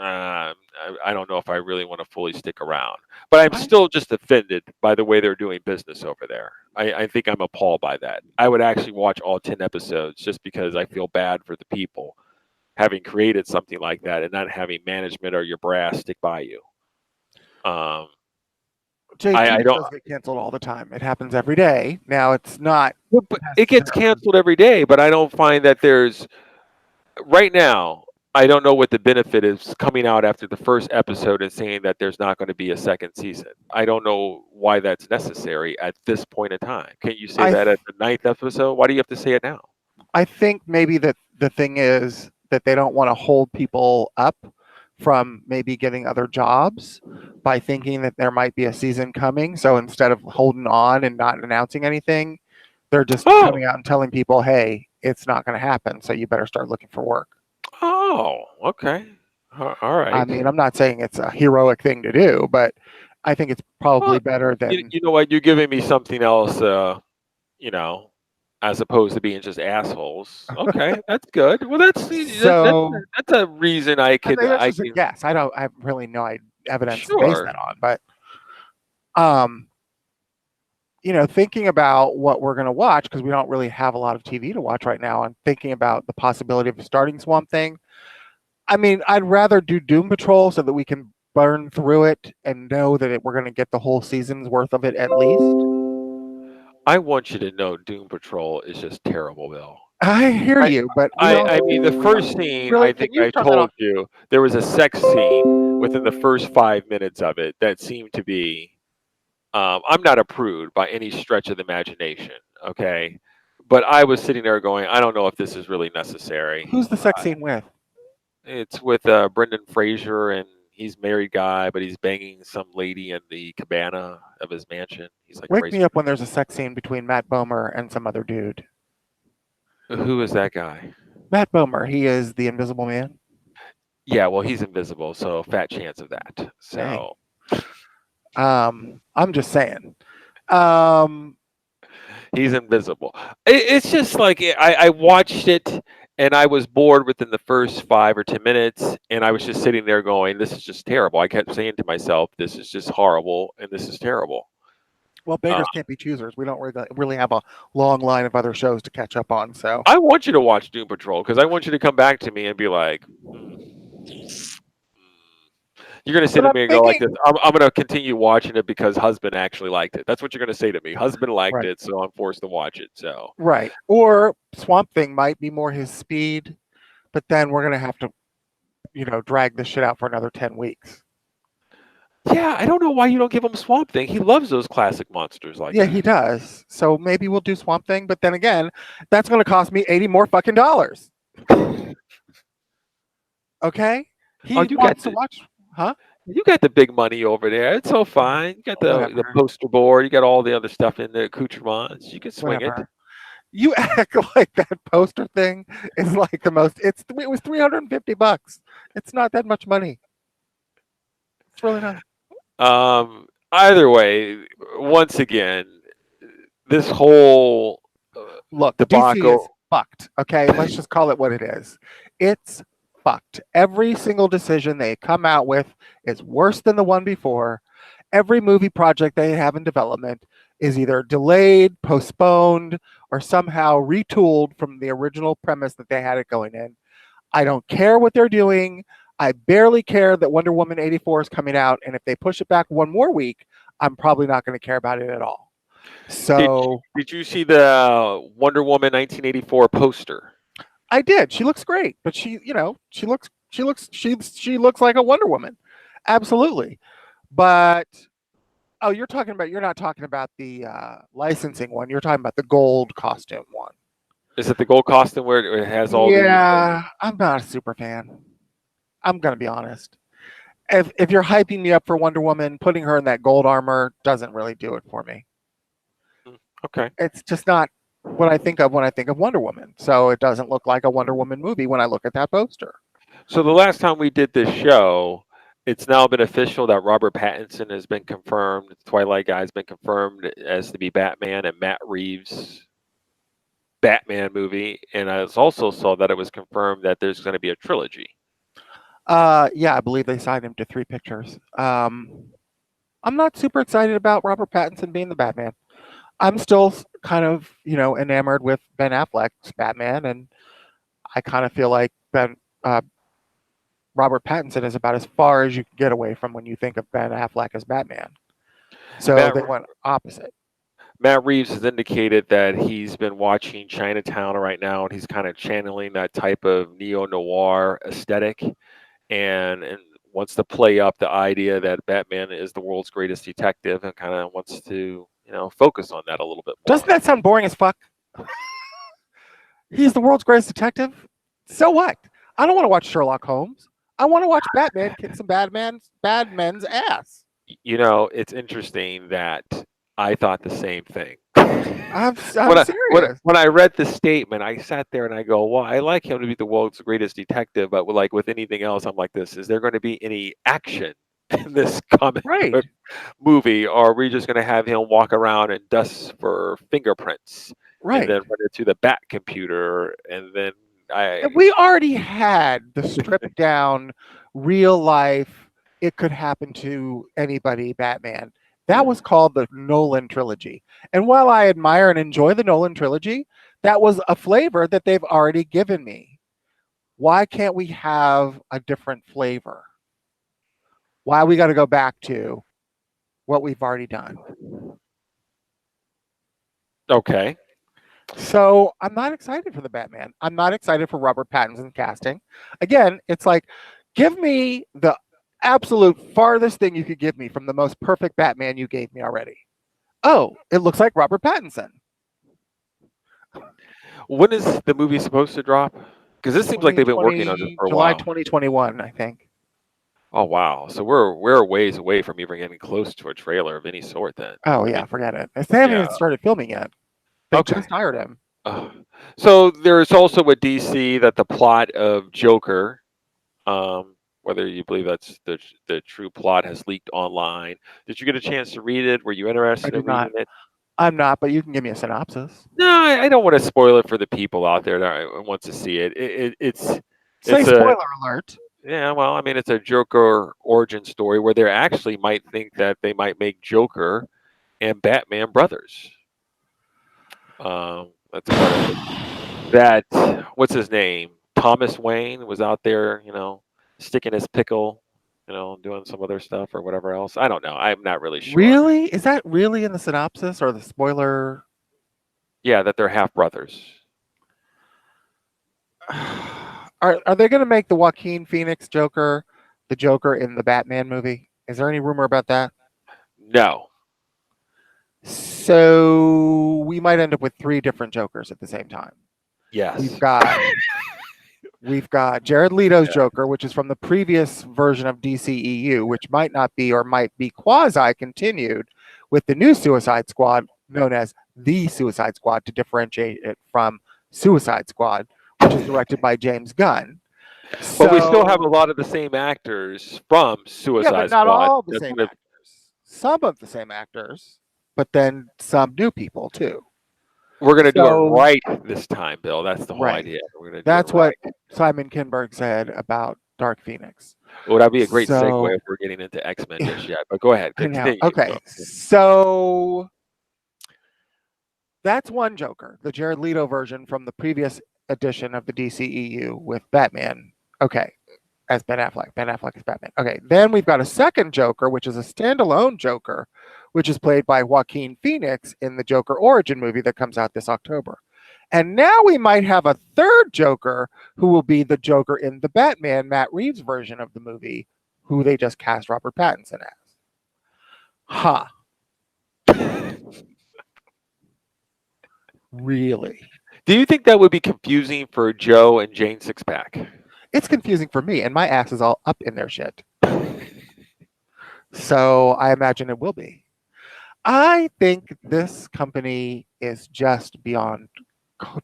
Speaker 1: I don't know if I really want to fully stick around. But I'm still just offended by the way they're doing business over there. I think I'm appalled by that. I would actually watch all 10 episodes just because I feel bad for the people having created something like that and not having management or your brass stick by you.
Speaker 2: I don't get canceled all the time. It happens every day. Now it's not.
Speaker 1: But it gets canceled every day, but I don't find that there's right now. I don't know what the benefit is coming out after the first episode and saying that there's not going to be a second season. I don't know why that's necessary at this point in time. Can't you say that at the 9th episode? Why do you have to say it now?
Speaker 2: I think maybe that the thing is that they don't want to hold people up from maybe getting other jobs by thinking that there might be a season coming. So instead of holding on and not announcing anything, they're just coming out and telling people, hey, it's not going to happen. So you better start looking for work.
Speaker 1: Oh, okay. All right.
Speaker 2: I mean, I'm not saying it's a heroic thing to do, but I think it's probably better than...
Speaker 1: You know what? You're giving me something else, as opposed to being just assholes. Okay, that's good. Well, that's a reason I could...
Speaker 2: I guess. I have really no evidence to base that on, but... thinking about what we're going to watch, because we don't really have a lot of TV to watch right now, and thinking about the possibility of starting Swamp Thing, I mean, I'd rather do Doom Patrol so that we can burn through it and know that we're going to get the whole season's worth of it at least.
Speaker 1: I want you to know Doom Patrol is just terrible, Bill.
Speaker 2: I hear you, but...
Speaker 1: I mean, the first scene, I think I told you, there was a sex scene within the first 5 minutes of it that seemed to be I'm not a prude by any stretch of the imagination, okay? But I was sitting there going, I don't know if this is really necessary.
Speaker 2: Who's the sex scene with?
Speaker 1: It's with Brendan Fraser, and he's a married guy, but he's banging some lady in the cabana of his mansion. He's like
Speaker 2: Wake
Speaker 1: crazy.
Speaker 2: me up when there's a sex scene between Matt Bomer and some other dude.
Speaker 1: Who is that guy?
Speaker 2: Matt Bomer, he is the Invisible Man.
Speaker 1: Yeah, well, he's invisible, so fat chance of that.
Speaker 2: Dang.
Speaker 1: So
Speaker 2: I'm just saying. Um,
Speaker 1: he's invisible. It's just like I watched it and I was bored within the first 5 or 10 minutes, and I was just sitting there going, "This is just terrible." I kept saying to myself, "This is just horrible, and this is terrible."
Speaker 2: well,
Speaker 1: Uh,
Speaker 2: beggars can't be choosers. We don't really have a long line of other shows to catch up on. So
Speaker 1: I want you to watch Doom Patrol because I want you to come back to me and be like, you're going to say
Speaker 2: but
Speaker 1: to
Speaker 2: I'm
Speaker 1: me and go like
Speaker 2: thinking,
Speaker 1: this, I'm going to continue watching it because husband actually liked it. That's what you're going to say to me. Husband liked
Speaker 2: right,
Speaker 1: it, so I'm forced to watch it. So,
Speaker 2: right, or Swamp Thing might be more his speed, but then we're gonna have to, drag this shit out for another 10 weeks.
Speaker 1: yeah, I don't know why you don't give him Swamp Thing. He loves those classic monsters like
Speaker 2: Yeah,
Speaker 1: that.
Speaker 2: he does. So maybe we'll do Swamp Thing, but then again, that's gonna cost me 80 more fucking dollars. Okay? He
Speaker 1: Oh, you got
Speaker 2: wants to watch, huh?
Speaker 1: you got the big money over there. It's all fine. You got the
Speaker 2: Whatever,
Speaker 1: poster board. You got all the other stuff in the accoutrements. You can swing it.
Speaker 2: whatever. You act like that poster thing is like the most. It was $350. It's not that much money. It's really not.
Speaker 1: Either way, once again, this whole
Speaker 2: Look, DC is
Speaker 1: debacle.
Speaker 2: fucked. Okay, let's just call it what it is. It's fucked. Every single decision they come out with is worse than the one before. Every movie project they have in development is either delayed, postponed, or somehow retooled from the original premise that they had it going in. I don't care what they're doing. I barely care that Wonder Woman 84 is coming out. And if they push it back one more week, I'm probably not going to care about it at all.
Speaker 1: Did
Speaker 2: So
Speaker 1: did you see the Wonder Woman 1984 poster?
Speaker 2: I did. She looks great, but she looks like a Wonder Woman. Absolutely. But you're not talking about the licensing one. You're talking about the gold costume one.
Speaker 1: Is it the gold costume where it has all the?
Speaker 2: Yeah, I'm not a super fan. I'm gonna be honest. If you're hyping me up for Wonder Woman, putting her in that gold armor doesn't really do it for me.
Speaker 1: Okay.
Speaker 2: It's just not what I think of when I think of Wonder Woman. So it doesn't look like a Wonder Woman movie when I look at that poster.
Speaker 1: So the last time we did this show, it's now been official that Robert Pattinson has been confirmed. The Twilight guy has been confirmed as to be Batman, and Matt Reeves' Batman movie. And I also saw that it was confirmed that there's going to be a trilogy.
Speaker 2: Yeah, I believe they signed him to 3 pictures. I'm not super excited about Robert Pattinson being the Batman. I'm still kind of, enamored with Ben Affleck's Batman, and I kind of feel like Robert Pattinson is about as far as you can get away from when you think of Ben Affleck as Batman. So
Speaker 1: Matt,
Speaker 2: they went opposite.
Speaker 1: Matt Reeves has indicated that he's been watching Chinatown right now, and he's kind of channeling that type of neo noir aesthetic, and wants to play up the idea that Batman is the world's greatest detective, and kind of wants to focus on that a little bit more.
Speaker 2: Doesn't that sound boring as fuck? He's the world's greatest detective. So what? I don't want to watch Sherlock Holmes. I want to watch Batman kick some bad men's ass.
Speaker 1: It's interesting that I thought the same thing.
Speaker 2: I'm serious.
Speaker 1: When I read the statement, I sat there and I go, "Well, I like him to be the world's greatest detective, but like with anything else, I'm like this: is there going to be any action in this comic
Speaker 2: Right.
Speaker 1: book movie, or are we just going to have him walk around and dust for fingerprints,
Speaker 2: Right.
Speaker 1: and then run it to the Bat computer, and then
Speaker 2: We already had the stripped down, real life, it could happen to anybody Batman. That was called the Nolan trilogy. And while I admire and enjoy the Nolan trilogy, that was a flavor that they've already given me. Why can't we have a different flavor? Why we got to go back to what we've already done?
Speaker 1: Okay.
Speaker 2: So I'm not excited for the Batman. I'm not excited for Robert Pattinson's casting. Again, it's like, give me the absolute farthest thing you could give me from the most perfect Batman you gave me already. Oh, it looks like Robert Pattinson.
Speaker 1: When is the movie supposed to drop? Because this seems like they've been working on this
Speaker 2: 2020,
Speaker 1: for a
Speaker 2: July
Speaker 1: while.
Speaker 2: 2021, I think.
Speaker 1: Oh wow, so we're a ways away from even getting close to a trailer of any sort. Then
Speaker 2: Oh
Speaker 1: I
Speaker 2: yeah,
Speaker 1: mean,
Speaker 2: forget it. They haven't
Speaker 1: yeah,
Speaker 2: even started filming yet. They
Speaker 1: okay.
Speaker 2: just hired him.
Speaker 1: Uh, so there's also with DC that the plot of Joker, whether you believe that's the true plot, has leaked online. Did you get a chance to read it? Were you
Speaker 2: I
Speaker 1: interested in
Speaker 2: did not.
Speaker 1: reading it?
Speaker 2: I'm not, but you can give me a synopsis.
Speaker 1: No, I don't want to spoil it for the people out there that want to see it.
Speaker 2: Say
Speaker 1: It's a
Speaker 2: spoiler alert.
Speaker 1: yeah. Well, I mean, it's a Joker origin story where they actually might think that they might make Joker and Batman brothers. That's part of it. That what's his name? Thomas Wayne was out there, sticking his pickle, doing some other stuff or whatever else. I don't know. I'm not really sure.
Speaker 2: Really? Is that really in the synopsis or the spoiler?
Speaker 1: Yeah, that they're half brothers.
Speaker 2: Are they going to make the Joaquin Phoenix Joker the Joker in the Batman movie? Is there any rumor about that?
Speaker 1: No.
Speaker 2: So we might end up with three different Jokers at the same time. We've
Speaker 1: Yes.
Speaker 2: got we've got Jared Leto's
Speaker 1: Yeah.
Speaker 2: Joker, which is from the previous version of DCEU, which might not be or might be quasi continued with the new Suicide Squad, known as the Suicide Squad, to differentiate it from Suicide Squad, which is directed by James Gunn.
Speaker 1: But we still have a
Speaker 2: So
Speaker 1: lot of the same actors from
Speaker 2: yeah, but
Speaker 1: Suicide
Speaker 2: not
Speaker 1: Squad.
Speaker 2: all the
Speaker 1: That's
Speaker 2: same
Speaker 1: gonna
Speaker 2: actors. Some of the same actors, but then some new people too.
Speaker 1: we're gonna do it
Speaker 2: So
Speaker 1: right this time, Bill. That's the whole
Speaker 2: right.
Speaker 1: idea. We're gonna do it
Speaker 2: That's what
Speaker 1: right.
Speaker 2: Simon Kinberg said about Dark Phoenix.
Speaker 1: Well, that'd be a great segue
Speaker 2: So
Speaker 1: if we're getting into X-Men just yet. But go ahead,
Speaker 2: I know.
Speaker 1: continue.
Speaker 2: Okay. So that's one Joker, the Jared Leto version from the previous edition of the DCEU with Batman. Okay. As Ben Affleck. Ben Affleck is Batman. Okay. Then we've got a second Joker, which is a standalone Joker, which is played by Joaquin Phoenix in the Joker Origin movie that comes out this October. And now we might have a third Joker who will be the Joker in the Batman Matt Reeves version of the movie, who they just cast Robert Pattinson as. Ha. Really?
Speaker 1: Do you think that would be confusing for Joe and Jane Sixpack?
Speaker 2: It's confusing for me, and my ass is all up in their shit. So I imagine it will be. I think this company is just beyond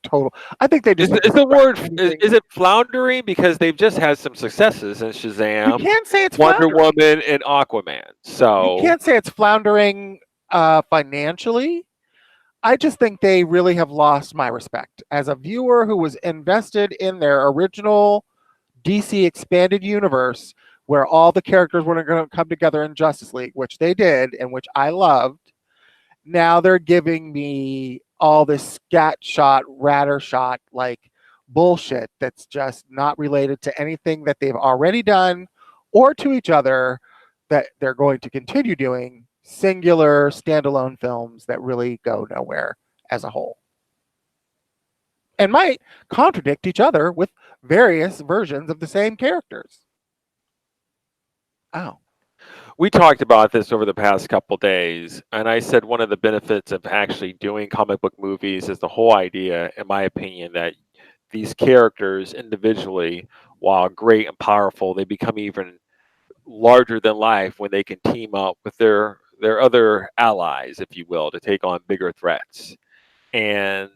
Speaker 2: total. I think they just need to
Speaker 1: Is the
Speaker 2: scrap
Speaker 1: word
Speaker 2: anything.
Speaker 1: is it floundering because they've just had some successes in
Speaker 2: You
Speaker 1: Shazam,
Speaker 2: can't say it's
Speaker 1: Wonder
Speaker 2: floundering.
Speaker 1: Woman, and Aquaman.
Speaker 2: You
Speaker 1: So
Speaker 2: can't say it's floundering financially. I just think they really have lost my respect as a viewer who was invested in their original DC expanded universe where all the characters were going to come together in Justice League, which they did and which I loved. Now they're giving me all this scat shot, ratter shot, like bullshit that's just not related to anything that they've already done or to each other that they're going to continue doing singular standalone films that really go nowhere as a whole and might contradict each other with various versions of the same characters. Oh,
Speaker 1: we talked about this over the past couple days, and I said one of the benefits of actually doing comic book movies is the whole idea, in my opinion, that these characters individually, while great and powerful, they become even larger than life when they can team up with their other allies, if you will, to take on bigger threats. And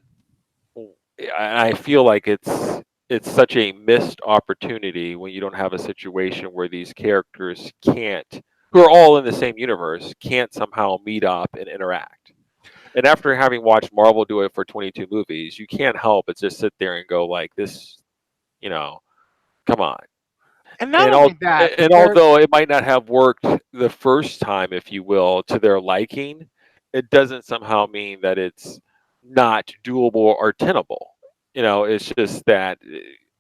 Speaker 1: I feel like it's such a missed opportunity when you don't have a situation where these characters can't, who are all in the same universe, can't somehow meet up and interact. And after having watched Marvel do it for 22 movies, you can't help but just sit there and go like, this, you know, come on.
Speaker 2: and not only that, but
Speaker 1: And
Speaker 2: there
Speaker 1: although it might not have worked the first time, if you will, to their liking, it doesn't somehow mean that it's not doable or tenable. It's just that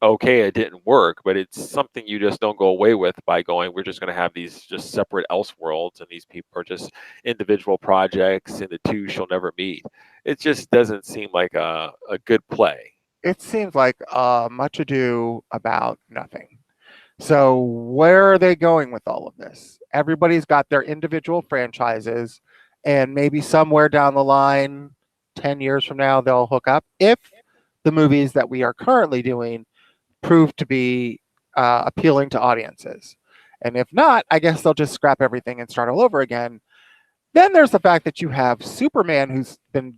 Speaker 1: okay, it didn't work, but it's something you just don't go away with by going, we're just going to have these just separate Elseworlds, and these people are just individual projects, and the two shall never meet. It just doesn't seem like a good play.
Speaker 2: it seems like much ado about nothing. So where are they going with all of this? Everybody's got their individual franchises, and maybe somewhere down the line, 10 years from now, they'll hook up if the movies that we are currently doing prove to be appealing to audiences. And if not, I guess they'll just scrap everything and start all over again. Then there's the fact that you have Superman, who's been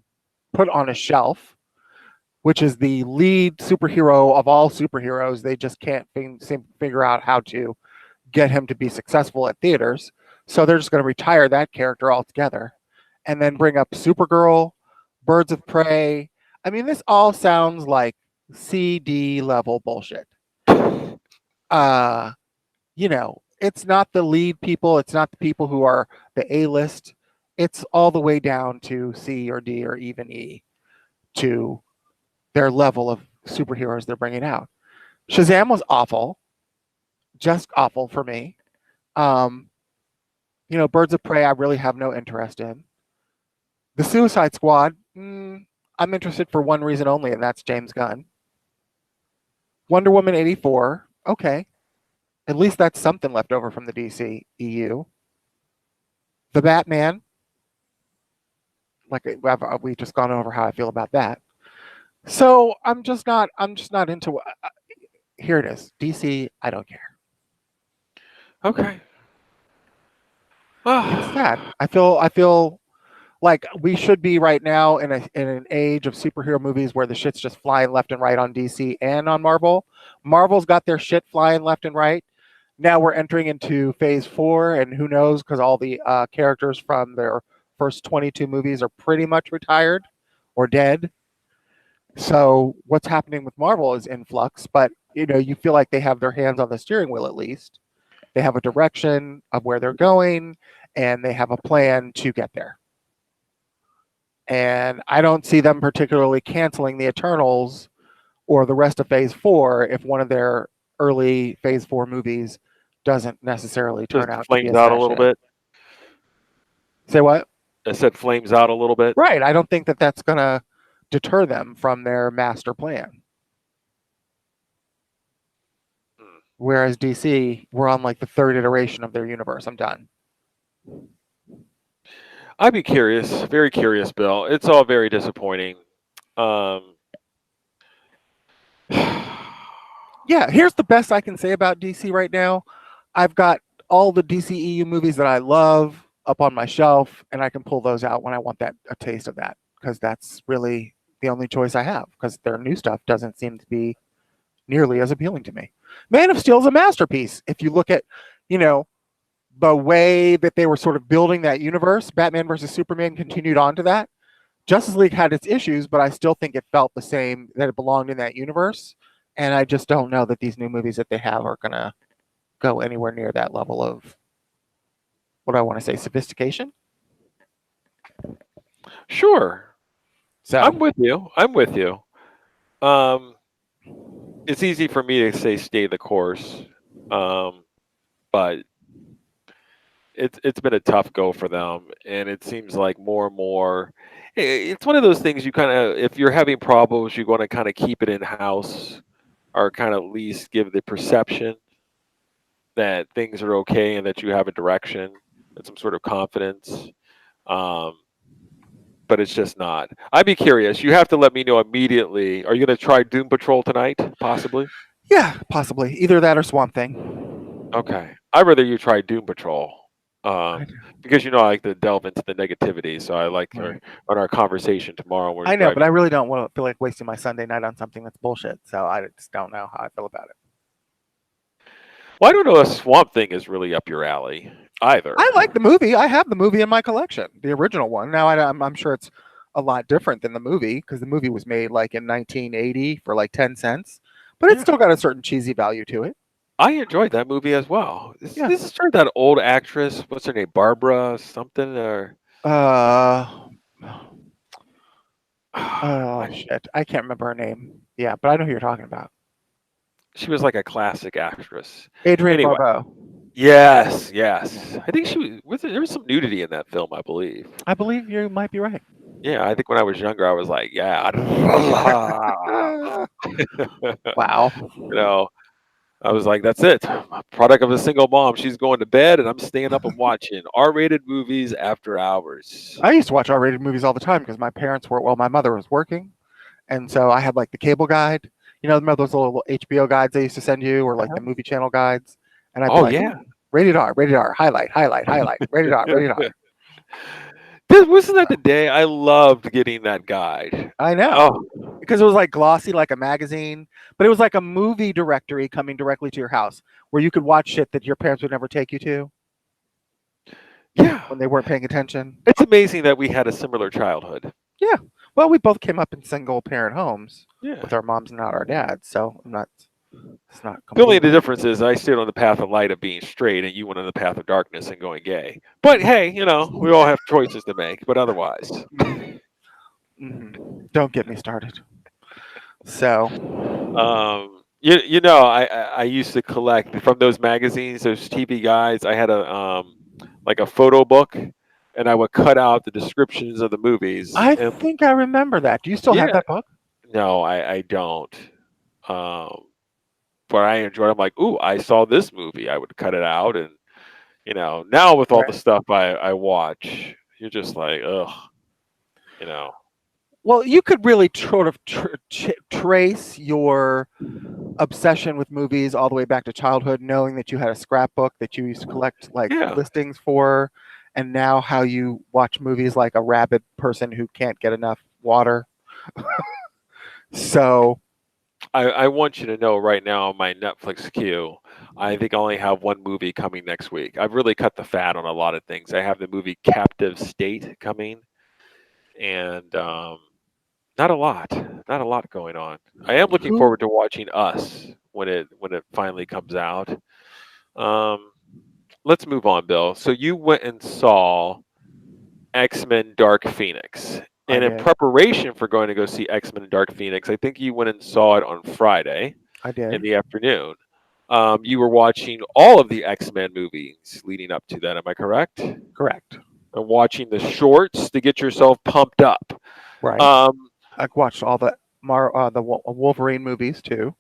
Speaker 2: put on a shelf, which is the lead superhero of all superheroes. They just can't figure out how to get him to be successful at theaters. So they're just going to retire that character altogether and then bring up Supergirl, Birds of Prey. I mean, this all sounds like CD level bullshit. Uh, it's not the lead people, it's not the people who are the A list. It's all the way down to C or D or even E to their level of superheroes they're bringing out. Shazam was awful, just awful for me. Birds of Prey, I really have no interest in. The Suicide Squad, I'm interested for one reason only, and that's James Gunn. Wonder Woman 84, okay. At least that's something left over from the DC EU. The Batman, like we've just gone over how I feel about that. So I'm just not into. Here it is, DC. I don't care.
Speaker 1: Okay.
Speaker 2: It's sad. I feel like we should be right now in an age of superhero movies where the shit's just flying left and right on DC and on Marvel. Marvel's got their shit flying left and right. Now we're entering into phase 4, and who knows, because all the characters from their first 22 movies are pretty much retired or dead. So what's happening with Marvel is in flux, but you feel like they have their hands on the steering wheel at least. They have a direction of where they're going, and they have a plan to get there. And I don't see them particularly canceling the Eternals or the rest of Phase 4 if one of their early Phase 4 movies doesn't necessarily turn
Speaker 1: Just
Speaker 2: out to
Speaker 1: flames
Speaker 2: be
Speaker 1: out a little bit.
Speaker 2: Say what?
Speaker 1: I said flames out a little bit.
Speaker 2: Right. I don't think that that's going to deter them from their master plan. Whereas DC, we're on like the third iteration of their universe. I'm done.
Speaker 1: I'd be curious, very curious, Bill. It's all very disappointing.
Speaker 2: Yeah, here's the best I can say about DC right now. I've got all the DC EU movies that I love up on my shelf, and I can pull those out when I want a taste of that, because that's really the only choice I have, because their new stuff doesn't seem to be nearly as appealing to me. Man of Steel is a masterpiece. If you look at, the way that they were sort of building that universe, Batman versus Superman continued on to that. Justice League had its issues, but I still think it felt the same, that it belonged in that universe. And I just don't know that these new movies that they have are going to go anywhere near that level of, what do I want to say, sophistication?
Speaker 1: Sure.
Speaker 2: So
Speaker 1: I'm with you. It's easy for me to say stay the course, but it's been a tough go for them, and it seems like more and more. It's one of those things you kind of, if you're having problems, you want to kind of keep it in house, or kind of at least give the perception that things are okay and that you have a direction and some sort of confidence. But it's just not. I'd be curious. You have to let me know immediately. Are you going to try Doom Patrol tonight, possibly?
Speaker 2: Yeah, possibly. Either that or Swamp Thing.
Speaker 1: Okay. I'd rather you try Doom Patrol. Because I like to delve into the negativity. So I like on our conversation tomorrow.
Speaker 2: I know, but I really don't want to feel like wasting my Sunday night on something that's bullshit. So I just don't know how I feel about it.
Speaker 1: Well, I don't know if Swamp Thing is really up your alley either.
Speaker 2: I like the movie. I have the movie in my collection, the original one. Now I'm sure it's a lot different than the movie, because the movie was made like in 1980 for like 10 cents, but it's still got a certain cheesy value to it.
Speaker 1: I enjoyed that movie as well. This is sort of that old actress. What's her name? Barbara something or?
Speaker 2: Shit. I can't remember her name. Yeah, but I know who you're talking about.
Speaker 1: She was like a classic actress.
Speaker 2: Adrienne Barbeau.
Speaker 1: Yes. I think she was. There was some nudity in that film, I believe.
Speaker 2: I believe you might be right.
Speaker 1: Yeah, I think when I was younger, I was like, yeah.
Speaker 2: Wow.
Speaker 1: I was like, that's it. Product of a single mom. She's going to bed, and I'm staying up and watching R-rated movies after hours.
Speaker 2: I used to watch R-rated movies all the time because my parents were well, my mother was working, and so I had like the cable guide. You know, remember those little HBO guides they used to send you, or like the
Speaker 1: Uh-huh.
Speaker 2: movie channel guides, and I'd be
Speaker 1: Oh
Speaker 2: like,
Speaker 1: yeah.
Speaker 2: "Ooh, rated R, highlight, highlight, highlight, rated R."
Speaker 1: Wasn't that the day I loved getting that guide?
Speaker 2: I know
Speaker 1: Oh
Speaker 2: because it was like glossy, like a magazine, but it was like a movie directory coming directly to your house where you could watch shit that your parents would never take you to
Speaker 1: yeah.
Speaker 2: when they weren't paying attention.
Speaker 1: It's amazing that we had a similar childhood.
Speaker 2: Yeah. Well, we both came up in single parent homes
Speaker 1: Yeah.
Speaker 2: with our moms and not our dads, so I'm not. It's not
Speaker 1: The only the
Speaker 2: completely.
Speaker 1: difference is I stayed on the path of light of being straight, and you went on the path of darkness and going gay. But hey, we all have choices to make. But otherwise,
Speaker 2: Don't get me started. So,
Speaker 1: I used to collect from those magazines, those TV guides. I had a like a photo book, and I would cut out the descriptions of the movies.
Speaker 2: I
Speaker 1: And
Speaker 2: think I remember that. Do you still have
Speaker 1: yeah,
Speaker 2: that book?
Speaker 1: no, I don't. Um, but I enjoyed. I'm like, ooh, I saw this movie. I would cut it out, and now with all the
Speaker 2: Right.
Speaker 1: stuff I watch, you're just like, ugh, you know.
Speaker 2: Well, you could really sort of trace your obsession with movies all the way back to childhood, knowing that you had a scrapbook that you used to collect like
Speaker 1: Yeah,
Speaker 2: listings for, and now how you watch movies like a rabid person who can't get enough water. So,
Speaker 1: I want you to know right now on my Netflix queue, I think I only have one movie coming next week. I've really cut the fat on a lot of things. I have the movie Captive State coming, and not a lot going on. I am looking
Speaker 2: who
Speaker 1: forward to watching Us when it finally comes out. Um, let's move on, Bill. So you went and saw X-Men Dark Phoenix.
Speaker 2: I
Speaker 1: And in
Speaker 2: did.
Speaker 1: preparation for going to go see X-Men Dark Phoenix, I think you went and saw it on Friday
Speaker 2: I
Speaker 1: in
Speaker 2: did.
Speaker 1: the afternoon. You were watching all of the X-Men movies leading up to that, am I correct? And
Speaker 2: Correct.
Speaker 1: watching the shorts to get yourself pumped up.
Speaker 2: Right.
Speaker 1: Um,
Speaker 2: I watched all the Wolverine movies too,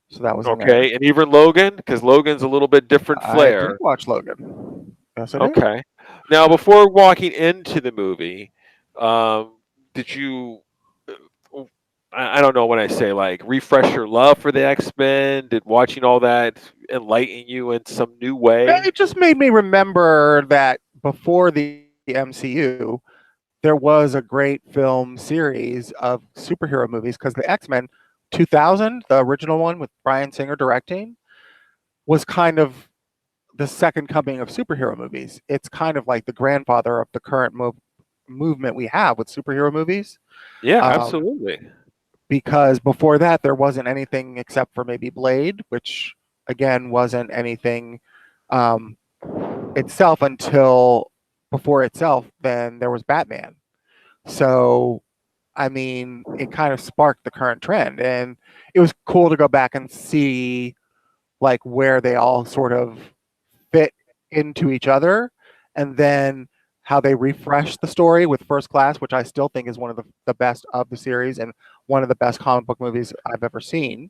Speaker 2: so that was in there.
Speaker 1: okay, and even Logan, because Logan's a little bit different
Speaker 2: I did
Speaker 1: flair.
Speaker 2: watch Logan. Yes, I did.
Speaker 1: Okay. Now, before walking into the movie, um, did you? I don't know when I say like refresh your love for the X Men. Did watching all that enlighten you in some new way?
Speaker 2: It just made me remember that before the MCU, there was a great film series of superhero movies because the X Men 2000, the original one with Bryan Singer directing, was kind of the second coming of superhero movies. It's kind of like the grandfather of the current movement we have with superhero movies.
Speaker 1: Yeah,
Speaker 2: Um,
Speaker 1: absolutely.
Speaker 2: because before that, there wasn't anything except for maybe Blade, which again wasn't anything um, itself until before itself. Then there was Batman. So, I mean, it kind of sparked the current trend, and it was cool to go back and see like where they all sort of fit into each other, and then how they refreshed the story with First Class, which I still think is one of the best of the series and one of the best comic book movies I've ever seen.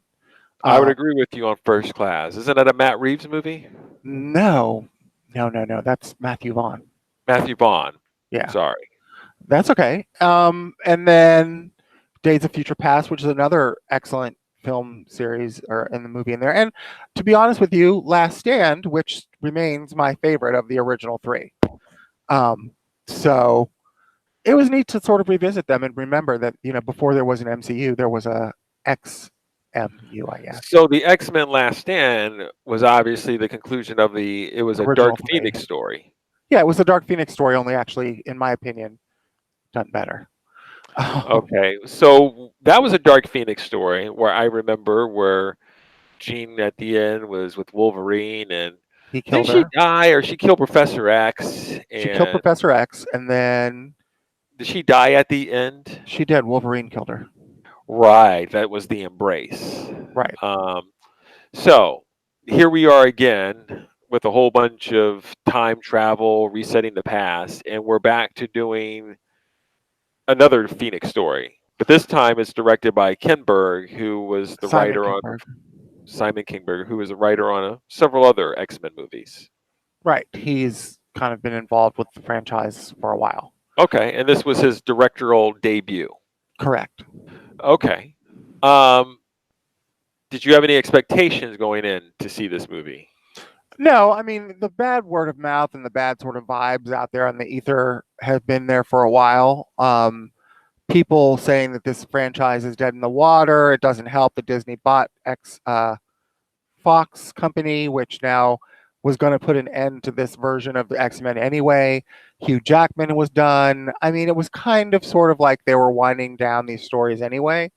Speaker 1: I would
Speaker 2: Uh,
Speaker 1: agree with you on First Class. Isn't that a Matt Reeves movie?
Speaker 2: no, no, that's Matthew Vaughn.
Speaker 1: Matthew Vaughn.
Speaker 2: Yeah,
Speaker 1: Sorry.
Speaker 2: that's okay. And then Days of Future Past, which is another excellent film series or in the movie in there. And to be honest with you, Last Stand, which remains my favorite of the original three. Um, so it was neat to sort of revisit them and remember that before there was an MCU, there was a XMU, I guess.
Speaker 1: So the X Men Last Stand was obviously the conclusion of the. It was a Dark
Speaker 2: Original three.
Speaker 1: Phoenix story.
Speaker 2: Yeah, it was the Dark Phoenix story, only actually, in my opinion, done better.
Speaker 1: Okay, so that was a Dark Phoenix story where I remember where Jean at the end was with Wolverine, and
Speaker 2: He
Speaker 1: didn't
Speaker 2: killed
Speaker 1: she
Speaker 2: her.
Speaker 1: die or she killed Professor X?
Speaker 2: She killed
Speaker 1: And
Speaker 2: Professor X, and then
Speaker 1: did she die at the end?
Speaker 2: she did. Wolverine killed her.
Speaker 1: Right, that was the embrace.
Speaker 2: Right.
Speaker 1: Um, so here we are again with a whole bunch of time travel, resetting the past, and we're back to doing another Phoenix story. But this time it's directed by Ken Berg, who was the
Speaker 2: Simon
Speaker 1: writer on
Speaker 2: Kinberg.
Speaker 1: Simon Kinberg, who is a writer on several other X-Men movies.
Speaker 2: Right. He's kind of been involved with the franchise for a while.
Speaker 1: Okay, and this was his directorial debut.
Speaker 2: Correct.
Speaker 1: Okay. Did you have any expectations going in to see this movie?
Speaker 2: No, I mean, the bad word of mouth and the bad sort of vibes out there on the ether have been there for a while. People saying that this franchise is dead in the water. It doesn't help that Disney bought Fox company, which now was going to put an end to this version of the X-Men anyway. Hugh Jackman was done. I mean, it was kind of sort of like they were winding down these stories anyway.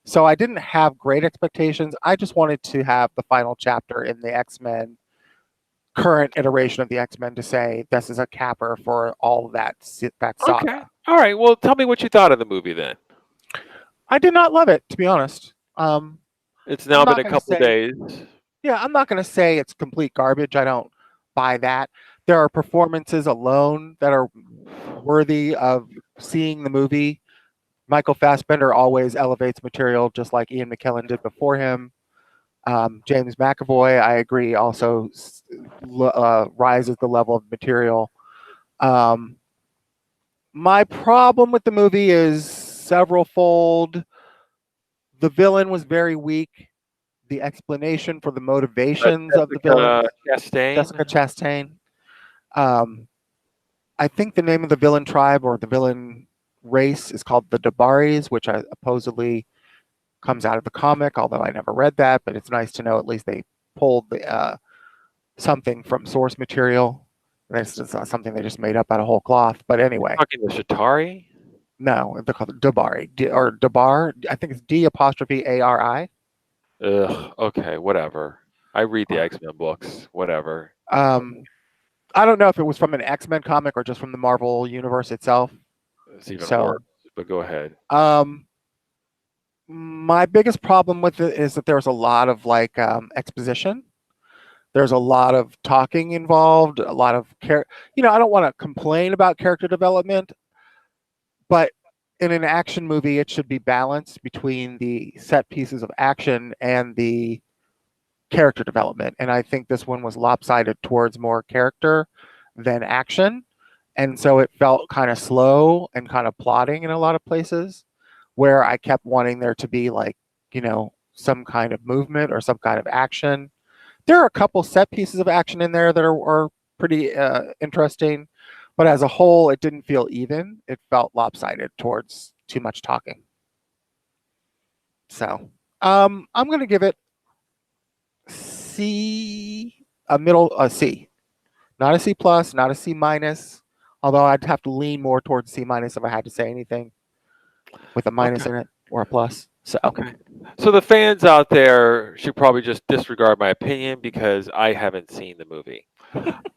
Speaker 2: So I didn't have great expectations. I just wanted to have the final chapter in the X-Men current iteration of the X-Men to say this is a capper for all of that
Speaker 1: Okay.
Speaker 2: saga.
Speaker 1: All right. Well, tell me what you thought of the movie then.
Speaker 2: I did not love it, to be honest.
Speaker 1: It's
Speaker 2: I'm
Speaker 1: now been
Speaker 2: not
Speaker 1: a
Speaker 2: going to
Speaker 1: couple
Speaker 2: say,
Speaker 1: days.
Speaker 2: yeah, I'm not going to say it's complete garbage. I don't buy that. There are performances alone that are worthy of seeing the movie. Michael Fassbender always elevates material just like Ian McKellen did before him. James McAvoy, I agree, also rises the level of material. My problem with the movie is several fold. The villain was very weak. The explanation for the motivations of the villain, Jessica
Speaker 1: Chastain.
Speaker 2: Chastain. Um, I think the name of the villain tribe or the villain race is called the Dabaris, which I supposedly comes out of the comic, although I never read that, but it's nice to know at least they pulled something from source material. This is not something they just made up out of whole cloth. But anyway,
Speaker 1: Talking to Shatari.
Speaker 2: no, they're called Dabari or Dabar. I think it's D''Ari.
Speaker 1: Ugh. Okay. Whatever. I read the X-Men books. Whatever.
Speaker 2: I don't know if it was from an X-Men comic or just from the Marvel universe itself.
Speaker 1: It's even
Speaker 2: So,
Speaker 1: worse. But go ahead.
Speaker 2: my biggest problem with it is that there's a lot of like exposition. There's a lot of talking involved, a lot of I don't want to complain about character development, but in an action movie, it should be balanced between the set pieces of action and the character development. And I think this one was lopsided towards more character than action. And so it felt kind of slow and kind of plotting in a lot of places where I kept wanting there to be like, some kind of movement or some kind of action. There are a couple set pieces of action in there that are pretty interesting, but as a whole, it didn't feel even. It felt lopsided towards too much talking. So I'm going to give it a C, not a C plus, not a C minus. Although I'd have to lean more towards C minus if I had to say anything with a minus in it or a plus. So
Speaker 1: Okay. So the fans out there should probably just disregard my opinion because I haven't seen the movie.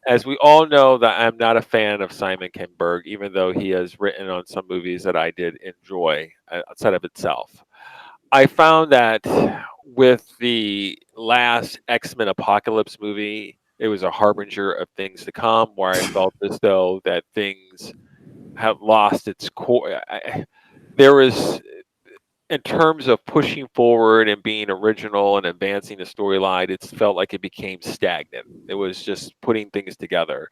Speaker 1: As we all know, that I'm not a fan of Simon Kinberg, even though he has written on some movies that I did enjoy outside of itself. I found that with the last X-Men Apocalypse movie, it was a harbinger of things to come, where I felt as though that things have lost its core. There was, in terms of pushing forward and being original and advancing the storyline, it felt like it became stagnant. It was just putting things together.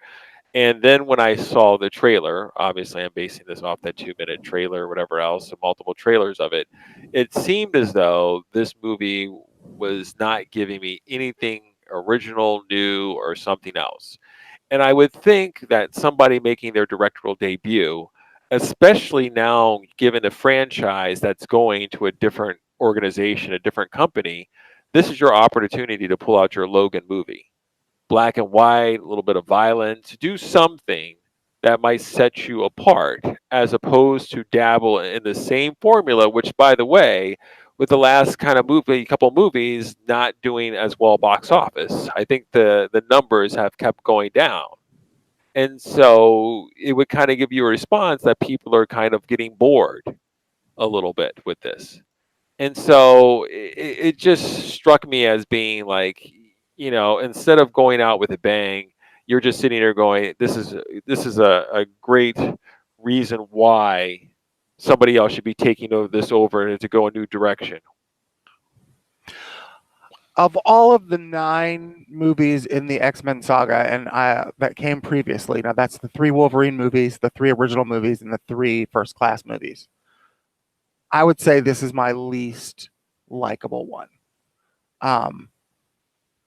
Speaker 1: And then when I saw the trailer, obviously I'm basing this off that 2-minute trailer, whatever else, and multiple trailers of it, it seemed as though this movie was not giving me anything original, new, or something else. And I would think that somebody making their directorial debut, especially now given the franchise that's going to a different organization, a different company, this is your opportunity to pull out your Logan movie. Black and white, a little bit of violence, do something that might set you apart as opposed to dabble in the same formula, which, by the way, with the last kind of couple movies not doing as well box office. I think the numbers have kept going down. And so it would kind of give you a response that people are kind of getting bored a little bit with this. And so it just struck me as being like, instead of going out with a bang, you're just sitting there going, this is a great reason why somebody else should be taking this over and to go a new direction.
Speaker 2: of all of the 9 movies in the X-Men saga and that came previously, now that's the 3 Wolverine movies, the 3 original movies, and the 3 First Class movies. I would say this is my least likable one. Um,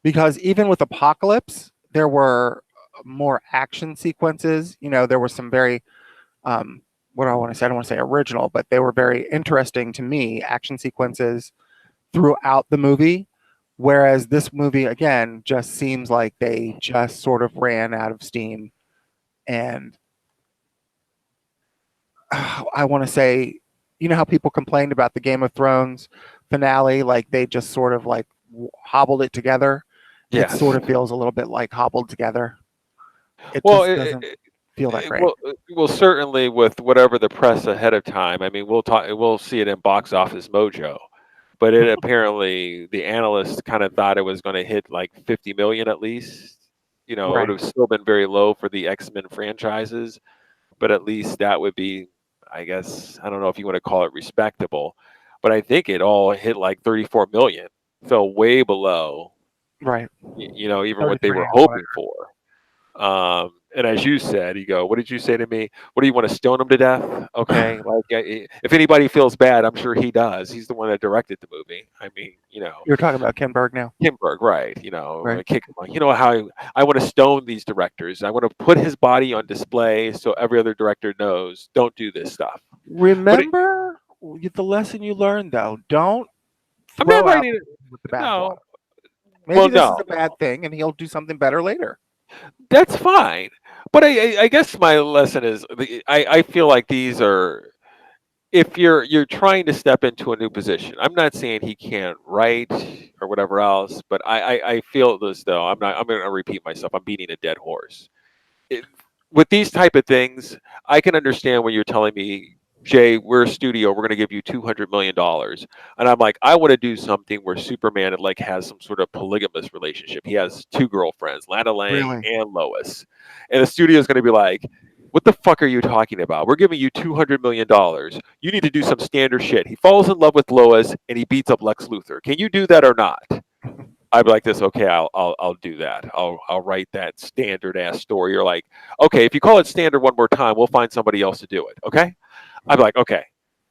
Speaker 2: because even with Apocalypse, there were more action sequences. There were some very, what do I want to say? I don't want to say original, but they were very interesting to me, action sequences throughout the movie. Whereas this movie, again, just seems like they just sort of ran out of steam. And I want to say, how people complained about the Game of Thrones finale, like they just sort of like hobbled it together. It
Speaker 1: Yes.
Speaker 2: sort of feels a little bit like hobbled together. It
Speaker 1: Well,
Speaker 2: just doesn't feel that great.
Speaker 1: well, certainly with whatever the press ahead of time. I mean, we'll see it in Box Office Mojo, but it apparently the analysts kind of thought it was going to hit like 50 million at least. It would
Speaker 2: Right.
Speaker 1: have still been very low for the X-Men franchises, but at least that would be, I guess, I don't know if you want to call it respectable, but I think it all hit like 34 million, fell way below,
Speaker 2: Right.
Speaker 1: even what they
Speaker 2: 33
Speaker 1: were
Speaker 2: and
Speaker 1: hoping
Speaker 2: whatever.
Speaker 1: for. And as you said, you go, what did you say to me? What do you want to stone him to death? Okay. Like, if anybody feels bad, I'm sure he does. He's the one that directed the movie. I mean,
Speaker 2: You're talking about Ken Berg now.
Speaker 1: Kimberg, right.
Speaker 2: Right.
Speaker 1: Kick him. You know how I want to stone these directors. I want to put his body on display so every other director knows, don't do this stuff. But
Speaker 2: Remember the lesson you learned, though. Don't
Speaker 1: I'm not
Speaker 2: throw out
Speaker 1: writing it.
Speaker 2: with the
Speaker 1: No.
Speaker 2: bathwater.
Speaker 1: Well,
Speaker 2: Maybe this is
Speaker 1: no.
Speaker 2: a bad thing and he'll do something better later.
Speaker 1: That's fine. But I guess my lesson is I feel like these are, if you're trying to step into a new position, I'm not saying he can't write or whatever else, but I feel as though I'm going to repeat myself. I'm beating a dead horse. It, with these type of things, I can understand when you're telling me, Jay, we're a studio, we're going to give you $200 million, and I'm like, I want to do something where Superman like has some sort of polygamous relationship. He has 2 girlfriends, Lana Lang
Speaker 2: Really?
Speaker 1: and Lois, and the studio is going to be like, what the fuck are you talking about? We're giving you $200 million. You need to do some standard shit. He falls in love with Lois and he beats up Lex Luthor. Can you do that or not? I'd be like this. Okay, I'll do that. I'll write that standard ass story. You're like, okay, if you call it standard one more time, we'll find somebody else to do it. Okay, I'd be like, okay,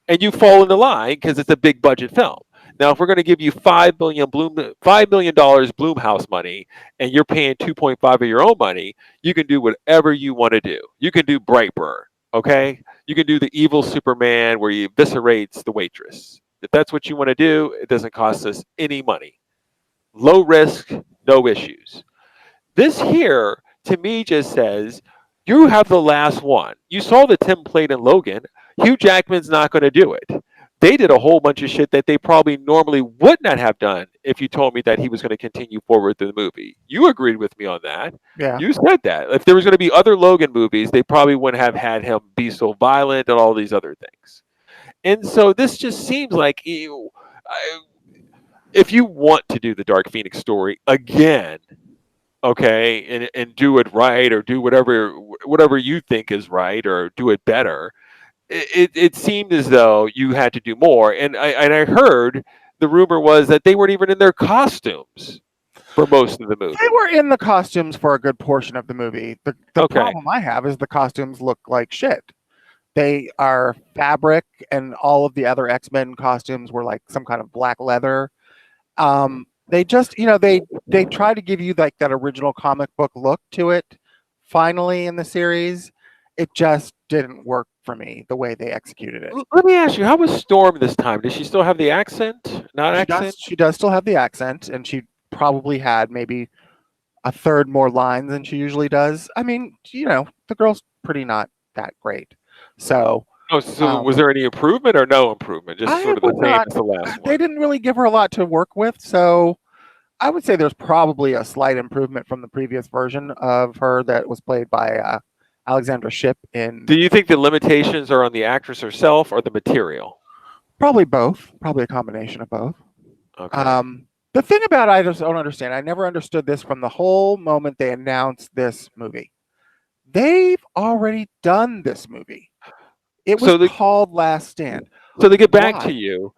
Speaker 1: and you fall in the line because it's a big budget film. Now, if we're going to give you $5 million Bloomhouse money, and you're paying 2.5 of your own money, you can do whatever you want to do. You can do Brightburn. Okay, you can do the evil Superman where he eviscerates the waitress. If that's what you want to do, it doesn't cost us any money. Low risk, no issues. This here, to me, just says you have the last one. You saw the template in Logan. Hugh Jackman's not going to do it. They did a whole bunch of shit that they probably normally would not have done if you told me that he was going to continue forward through the movie. You agreed with me on that.
Speaker 2: Yeah.
Speaker 1: You said that. If there was going to be other Logan movies, they probably wouldn't have had him be so violent and all these other things. And so this just seems like if you want to do the Dark Phoenix story again, okay, and do it right or do whatever you think is right or do it better, it seemed as though you had to do more. And I heard the rumor was that they weren't even in their costumes for most of the
Speaker 2: They
Speaker 1: movie.
Speaker 2: were in the costumes for a good portion of the movie. The
Speaker 1: Okay.
Speaker 2: problem I have is the costumes look like shit. They are fabric, and all of the other X-Men costumes were like some kind of black leather. They just, they try to give you like that original comic book look to it. Finally, in the series, it just didn't work for me the way they executed it.
Speaker 1: Let me ask you, how was Storm this time? Does she still have the accent? Not
Speaker 2: She does.
Speaker 1: accent?
Speaker 2: She does still have the accent, and she probably had maybe a third more lines than she usually does. I mean, the girl's pretty not that great. So
Speaker 1: Oh, so
Speaker 2: um,
Speaker 1: was there any improvement or no improvement? Just
Speaker 2: I
Speaker 1: sort of the
Speaker 2: would
Speaker 1: same
Speaker 2: not.
Speaker 1: as the last
Speaker 2: They
Speaker 1: one.
Speaker 2: didn't really give her a lot to work with, so I would say there's probably a slight improvement from the previous version of her that was played by Alexandra Shipp in
Speaker 1: Do you think the limitations are on the actress herself or the material?
Speaker 2: probably both, probably a combination of both.
Speaker 1: Okay.
Speaker 2: The thing about I just don't understand, I never understood this from the whole moment they announced this movie. They've already done this movie. It was
Speaker 1: So the
Speaker 2: called Last Stand.
Speaker 1: so to get back to
Speaker 2: Why?
Speaker 1: you,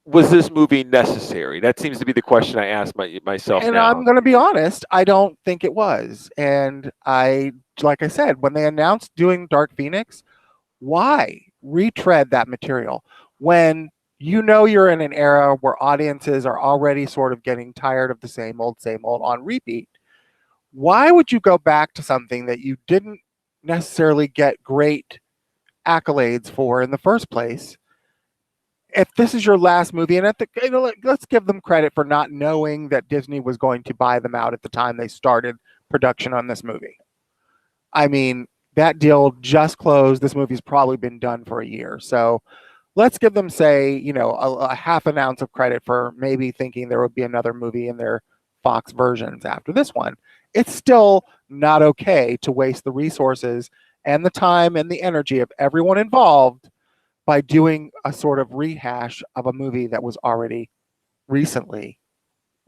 Speaker 1: was this movie necessary? That seems to be the question I ask myself
Speaker 2: And I'm
Speaker 1: now.
Speaker 2: going to be honest, I don't think it was. And like I said, when they announced doing Dark Phoenix, why retread that material when you know you're in an era where audiences are already sort of getting tired of the same old on repeat? Why would you go back to something that you didn't necessarily get great accolades for in the first place? If this is your last movie, and let's give them credit for not knowing that Disney was going to buy them out at the time they started production on this movie. I mean, that deal just closed. This movie's probably been done for a year. So let's give them, say, a half an ounce of credit for maybe thinking there would be another movie in their Fox versions after this one. It's still not okay to waste the resources and the time and the energy of everyone involved by doing a sort of rehash of a movie that was already recently,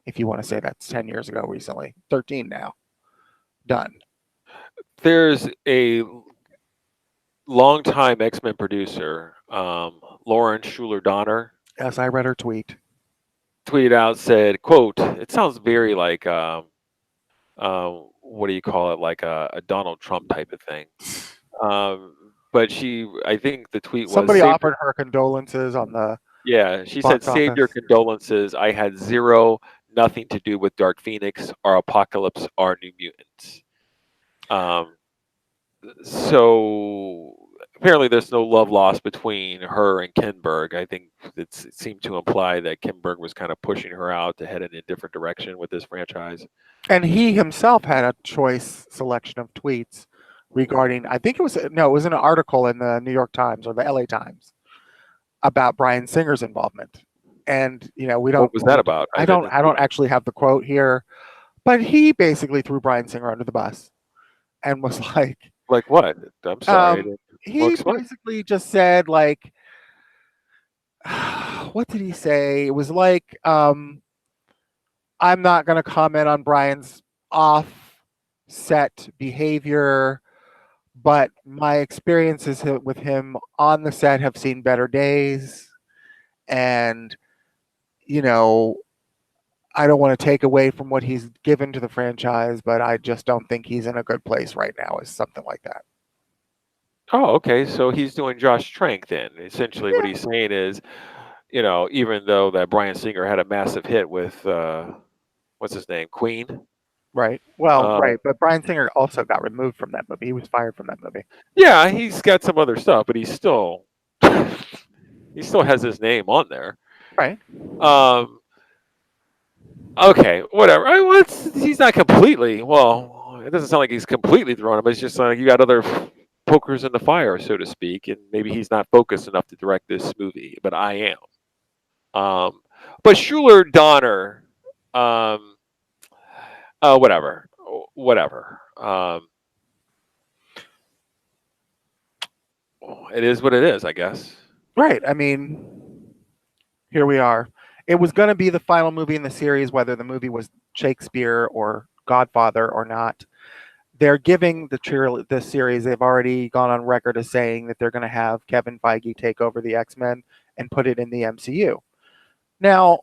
Speaker 2: if you want to say that's 10 years ago, recently, 13 now, done.
Speaker 1: There's a longtime X-Men producer, Lauren Schuler Donner,
Speaker 2: As I read her tweet.
Speaker 1: tweeted out, said, "Quote: It sounds very like what do you call it, like a Donald Trump type of thing." But I think the tweet was,
Speaker 2: Somebody
Speaker 1: "Save
Speaker 2: offered her condolences on the
Speaker 1: Yeah, she said,
Speaker 2: box
Speaker 1: "Save your
Speaker 2: office.
Speaker 1: condolences. I had zero, nothing to do with Dark Phoenix or Apocalypse or New Mutants." Um, so apparently, there's no love lost between her and Kinberg. I think it seemed to imply that Kinberg was kind of pushing her out to head in a different direction with this franchise.
Speaker 2: And he himself had a choice selection of tweets regarding, I think it was, no, it was an article in the New York Times or the LA Times about Brian Singer's involvement. And, we don't,
Speaker 1: What was that about?
Speaker 2: I don't actually have the quote here, but he basically threw Brian Singer under the bus and was like,
Speaker 1: Like what? I'm sorry.
Speaker 2: um,
Speaker 1: Well,
Speaker 2: he
Speaker 1: explain.
Speaker 2: basically just said, like, what did he say? It was like, I'm not going to comment on Brian's off-set behavior, but my experiences with him on the set have seen better days. And, you know, I don't want to take away from what he's given to the franchise, but I just don't think he's in a good place right now, is something like that.
Speaker 1: Oh, okay. So he's doing Josh Trank then. Essentially, what
Speaker 2: Yeah.
Speaker 1: he's saying is, even though that Brian Singer had a massive hit with what's his name, Queen.
Speaker 2: Right. Well,
Speaker 1: Uh,
Speaker 2: right. But Brian Singer also got removed from that movie. He was fired from that movie.
Speaker 1: yeah, he's got some other stuff, but he's still he still has his name on there.
Speaker 2: Right.
Speaker 1: Um, okay, whatever. He's not completely. Well, it doesn't sound like he's completely thrown him. It's just like you got other pokers in the fire, so to speak, and maybe he's not focused enough to direct this movie, but I am. Um, but Schuler Donner, um, whatever, whatever. It is what it is, I guess.
Speaker 2: Right. I mean, here we are. It was going to be the final movie in the series, whether the movie was Shakespeare or Godfather or not. They're giving the series. They've already gone on record as saying that they're going to have Kevin Feige take over the X-Men and put it in the MCU. Now,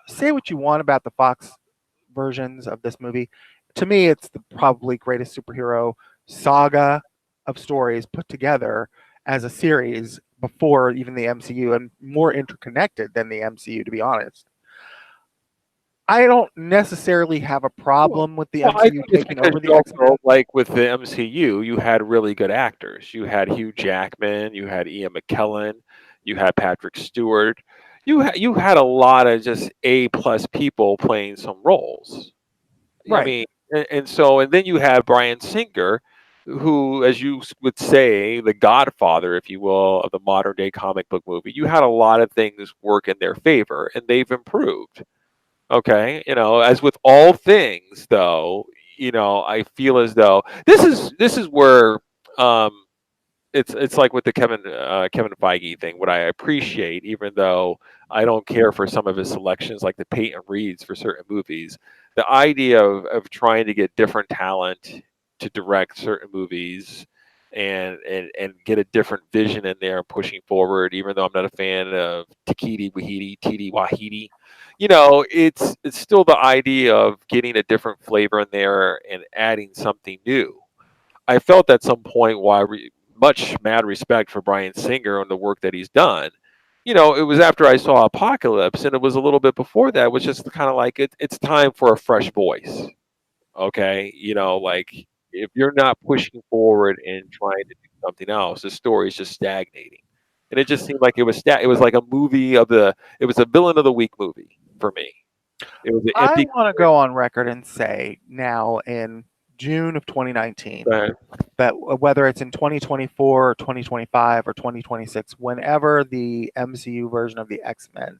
Speaker 2: say what you want about the Fox versions of this movie. To me, it's the probably greatest superhero saga of stories put together as a series before even the MCU, and more interconnected than the MCU, to be honest. I don't necessarily have a
Speaker 1: Well,
Speaker 2: problem with the
Speaker 1: well, I
Speaker 2: MCU
Speaker 1: think it's
Speaker 2: taking
Speaker 1: because
Speaker 2: over the
Speaker 1: you
Speaker 2: X Men.
Speaker 1: also, like with the MCU, you had really good actors. You had Hugh Jackman, you had Ian McKellen, you had Patrick Stewart. You had a lot of just A plus people playing some roles. I
Speaker 2: Right.
Speaker 1: mean, and then you have Brian Singer, who, as you would say, the godfather, if you will, of the modern day comic book movie. You had a lot of things work in their favor, and they've improved. Okay, as with all things, though, I feel as though this is where um, it's like with the Kevin Feige thing. What I appreciate, even though I don't care for some of his selections, like the Peyton Reeds for certain movies, the idea of trying to get different talent to direct certain movies and get a different vision in there, pushing forward. Even though I'm not a fan of Titi Wahidi, it's still the idea of getting a different flavor in there and adding something new. I felt at some point why much mad respect for Brian Singer and the work that he's done. It was after I saw Apocalypse, and it was a little bit before that. It was just kind of like it's time for a fresh voice. Okay, like if you're not pushing forward and trying to do something else, the story is just stagnating. And it just seemed like it was like a movie of the it was a villain of the week movie for me. It was an
Speaker 2: I
Speaker 1: empty.
Speaker 2: want to go on record and say now in June of 2019 that whether it's in 2024 or 2025 or 2026, whenever the MCU version of the X-Men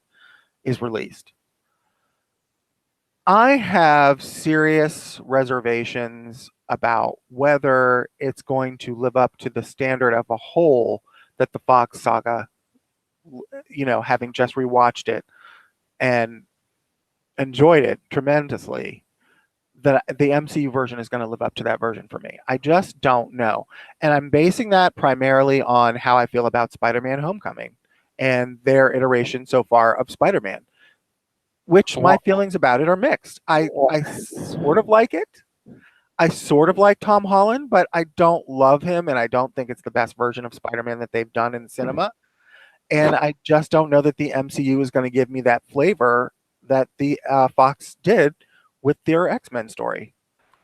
Speaker 2: is released, I have serious reservations about whether it's going to live up to the standard of a whole that the Fox saga, having just rewatched it and enjoyed it tremendously, that the MCU version is going to live up to that version for me. I just don't know. And I'm basing that primarily on how I feel about Spider-Man Homecoming and their iteration so far of Spider-Man, which my feelings about it are mixed. I sort of like it. I sort of like Tom Holland, but I don't love him, and I don't think it's the best version of Spider-Man that they've done in cinema. And I just don't know that the MCU is going to give me that flavor that the Fox did with their X-Men story.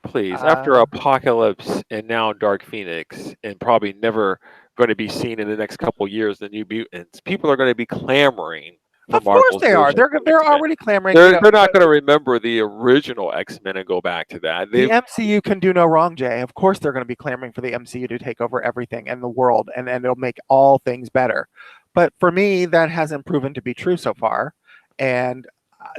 Speaker 1: Please, after Apocalypse and now Dark Phoenix, and probably never going to be seen in the next couple of years, the New Mutants, people are going to be clamoring for
Speaker 2: Of course
Speaker 1: Marvel's
Speaker 2: they are.
Speaker 1: version of
Speaker 2: They're
Speaker 1: X-Men.
Speaker 2: already clamoring.
Speaker 1: They're not going to remember the original X-Men and go back to that.
Speaker 2: The MCU can do no wrong, Jay. Of course they're going to be clamoring for the MCU to take over everything and the world, and it'll make all things better. But for me, that hasn't proven to be true so far. And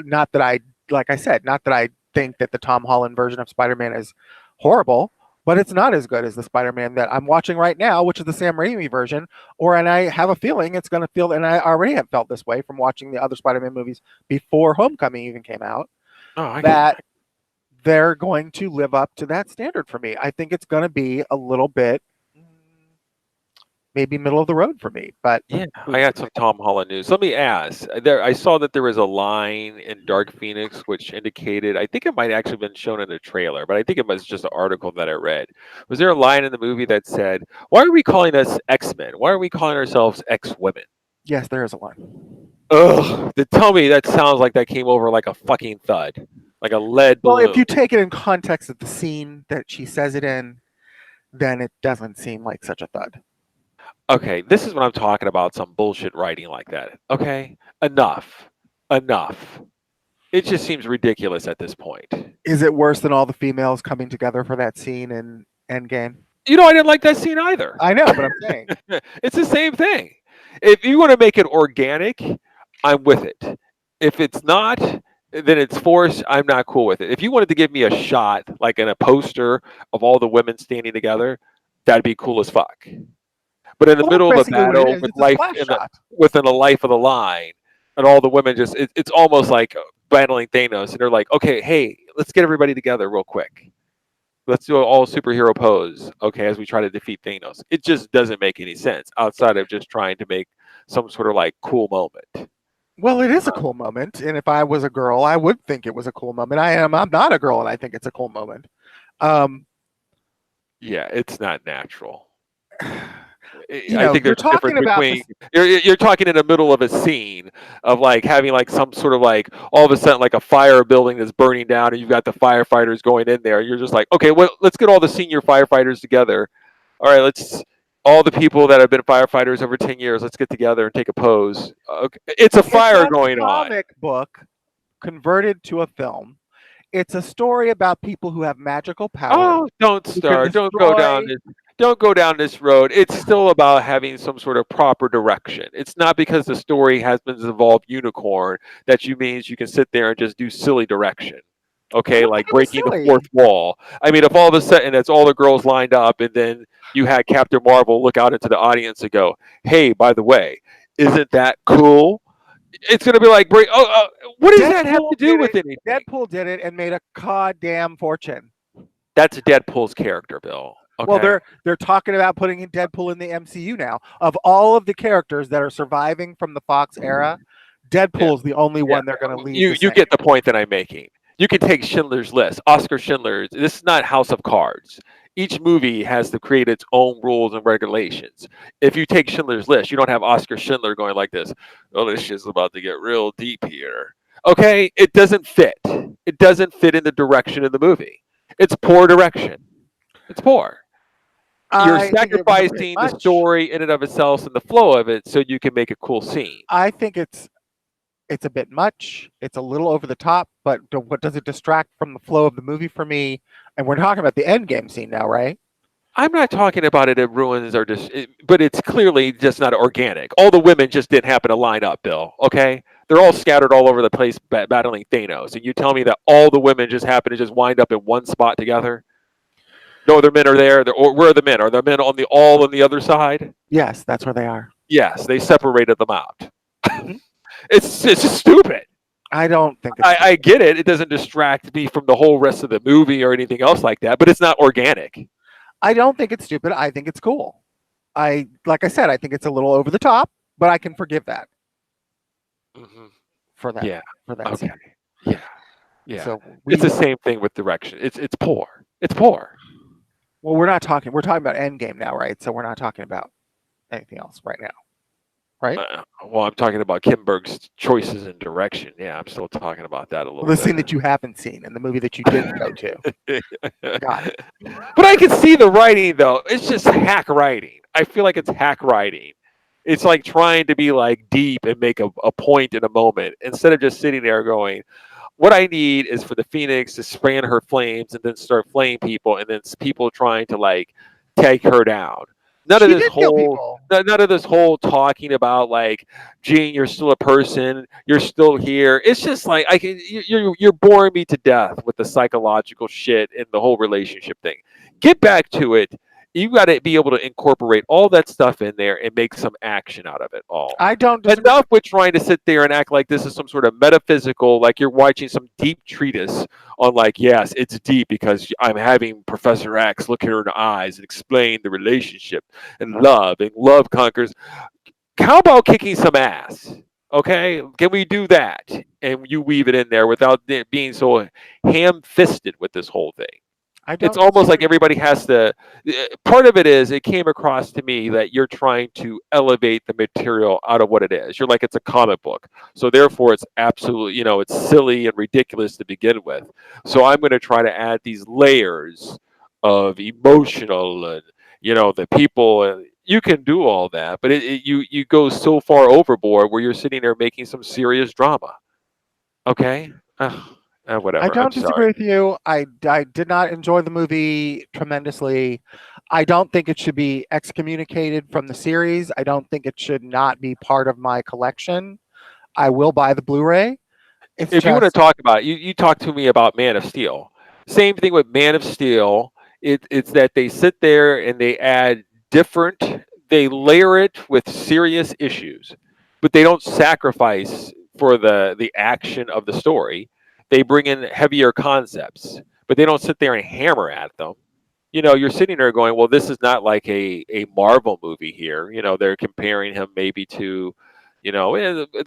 Speaker 2: not that I, like I said, not that I think that the Tom Holland version of Spider-Man is horrible, but it's not as good as the Spider-Man that I'm watching right now, which is the Sam Raimi version. And I have a feeling it's going to feel, and I already have felt this way from watching the other Spider-Man movies before Homecoming even came out, that they're going to live up to that standard for me. I think it's going to be a little bit maybe middle of the road for me, but
Speaker 1: yeah, I got some Tom Holland news. Let me ask. I saw that there was a line in Dark Phoenix which indicated. I think it might actually been shown in the trailer, but I think it was just an article that I read. Was there a line in the movie that said, "Why are we calling us X-Men? Why are we calling ourselves X-Women?"
Speaker 2: Yes, there is a line.
Speaker 1: Ugh! Tell me that sounds like that came over like a fucking thud, like a lead balloon.
Speaker 2: Well, if you take it in context of the scene that she says it in, then it doesn't seem like such a thud.
Speaker 1: Okay, this is what I'm talking about, some bullshit writing like that. Okay? Enough. It just seems ridiculous at this point.
Speaker 2: Is it worse than all the females coming together for that scene in Endgame?
Speaker 1: I didn't like that scene either.
Speaker 2: I know, but I'm saying.
Speaker 1: It's the same thing. If you want to make it organic, I'm with it. If it's not, then it's forced. I'm not cool with it. If you wanted to give me a shot, like in a poster of all the women standing together, that'd be cool as fuck. But in the middle of a battle with within the life of the line, and all the women it's almost like battling Thanos, and they're like, okay, hey, let's get everybody together real quick. Let's do an all superhero pose, okay, as we try to defeat Thanos. It just doesn't make any sense outside of just trying to make some sort of like cool moment.
Speaker 2: Well, it is a cool moment, and if I was a girl, I would think it was a cool moment. I'm not a girl, and I think it's a cool moment.
Speaker 1: Yeah, it's not natural.
Speaker 2: I think there's a difference between
Speaker 1: you're talking in the middle of a scene of like having like some sort of like all of a sudden like a fire building that's burning down and you've got the firefighters going in there. You're just like, okay, well, let's get all the senior firefighters together. All right, all the people that have been firefighters over 10 years, let's get together and take a pose. Okay. It's a fire going on.
Speaker 2: Comic book converted to a film. It's a story about people who have magical powers.
Speaker 1: Oh, don't start. Don't go down this road. It's still about having some sort of proper direction. It's not because the story has been involved unicorn that means you can sit there and just do silly direction. Okay, like breaking the fourth wall. I mean, if all of a sudden it's all the girls lined up and then you had Captain Marvel look out into the audience and go, "Hey, by the way, isn't that cool?" It's going to be like, what does that have to do with anything?
Speaker 2: Deadpool did it and made a goddamn fortune.
Speaker 1: That's Deadpool's character, Bill.
Speaker 2: Well,
Speaker 1: Okay.
Speaker 2: they're talking about putting in Deadpool in the MCU now. Of all of the characters that are surviving from the Fox era,
Speaker 1: Yeah.
Speaker 2: Deadpool's the only
Speaker 1: Yeah.
Speaker 2: one they're going to leave the
Speaker 1: You
Speaker 2: same.
Speaker 1: get the point that I'm making. You can take Schindler's List, Oscar Schindler. This is not House of Cards. Each movie has to create its own rules and regulations. If you take Schindler's List, you don't have Oscar Schindler going like this. Oh, this shit's about to get real deep here. Okay, it doesn't fit. It doesn't fit in the direction of the movie. It's poor direction. It's poor. You're
Speaker 2: I think it was a bit
Speaker 1: sacrificing the
Speaker 2: much.
Speaker 1: story in and of itself and the flow of it so you can make a cool scene.
Speaker 2: I think it's a bit much. It's a little over the top, but what does it distract from the flow of the movie for me? And we're talking about the end game scene now, right?
Speaker 1: I'm not talking about it ruins or just, but it's clearly just not organic. All the women just didn't happen to line up, Bill. Okay, they're all scattered all over the place battling Thanos, and you tell me that all the women just happen to just wind up in one spot together? No other men are there. Or where are the men? Are the men on the all on the other side?
Speaker 2: Yes, that's where they are.
Speaker 1: Yes, they separated them out.
Speaker 2: Mhm.
Speaker 1: It's just stupid.
Speaker 2: I don't think it's.
Speaker 1: I get it. It doesn't distract me from the whole rest of the movie or anything else like that, but it's not organic.
Speaker 2: I don't think it's stupid. I think it's cool. Like I said, I think it's a little over the top, but I can forgive that
Speaker 1: Hmm.
Speaker 2: for that
Speaker 1: Yeah.
Speaker 2: for that
Speaker 1: Okay.
Speaker 2: scene.
Speaker 1: Yeah. Yeah.
Speaker 2: So
Speaker 1: It's the same thing with direction. It's poor. It's poor.
Speaker 2: well, we're not talking. We're talking about Endgame now, right? So we're not talking about anything else right now, right?
Speaker 1: Well, I'm talking about Kim Berg's choices in direction. Yeah, I'm still talking about that a
Speaker 2: Well,
Speaker 1: little
Speaker 2: the scene
Speaker 1: bit.
Speaker 2: that you haven't seen and the movie that you didn't go to. Got it.
Speaker 1: But I can see the writing though. It's just hack writing. I feel like it's hack writing. It's like trying to be like deep and make a point in a moment instead of just sitting there going, what I need is for the Phoenix to spray in her flames and then start flaying people and then people trying to like take her down. None of
Speaker 2: She
Speaker 1: this
Speaker 2: did kill
Speaker 1: whole
Speaker 2: people.
Speaker 1: none of this whole talking about like, Gene, you're still a person, you're still here. It's just like you're boring me to death with the psychological shit and the whole relationship thing. Get back to it. You got to be able to incorporate all that stuff in there and make some action out of it all.
Speaker 2: I don't disagree.
Speaker 1: Enough with trying to sit there and act like this is some sort of metaphysical, like you're watching some deep treatise on, like, yes, it's deep because I'm having Professor X look at her in the eyes and explain the relationship and love conquers. How about kicking some ass? Okay, can we do that? And you weave it in there without it being so ham-fisted with this whole thing.
Speaker 2: I
Speaker 1: It's
Speaker 2: don't
Speaker 1: almost like
Speaker 2: disagree.
Speaker 1: everybody has to. Part of it is it came across to me that you're trying to elevate the material out of what it is. You're like it's a comic book, so therefore it's absolutely, it's silly and ridiculous to begin with. So I'm going to try to add these layers of emotional and the people. You can do all that, but you go so far overboard where you're sitting there making some serious drama. Okay,
Speaker 2: I
Speaker 1: whatever. I'm
Speaker 2: don't disagree
Speaker 1: sorry.
Speaker 2: with you. I did not enjoy the movie tremendously. I don't think it should be excommunicated from the series. I don't think it should not be part of my collection. I will buy the Blu-ray. It's
Speaker 1: If you want to
Speaker 2: just
Speaker 1: talk about it, you talk to me about Man of Steel. Same thing with Man of Steel. It's that they sit there and they add different, they layer it with serious issues, but they don't sacrifice for the action of the story. They bring in heavier concepts, but they don't sit there and hammer at them. You're sitting there going, well, this is not like a Marvel movie here. They're comparing him maybe to, it's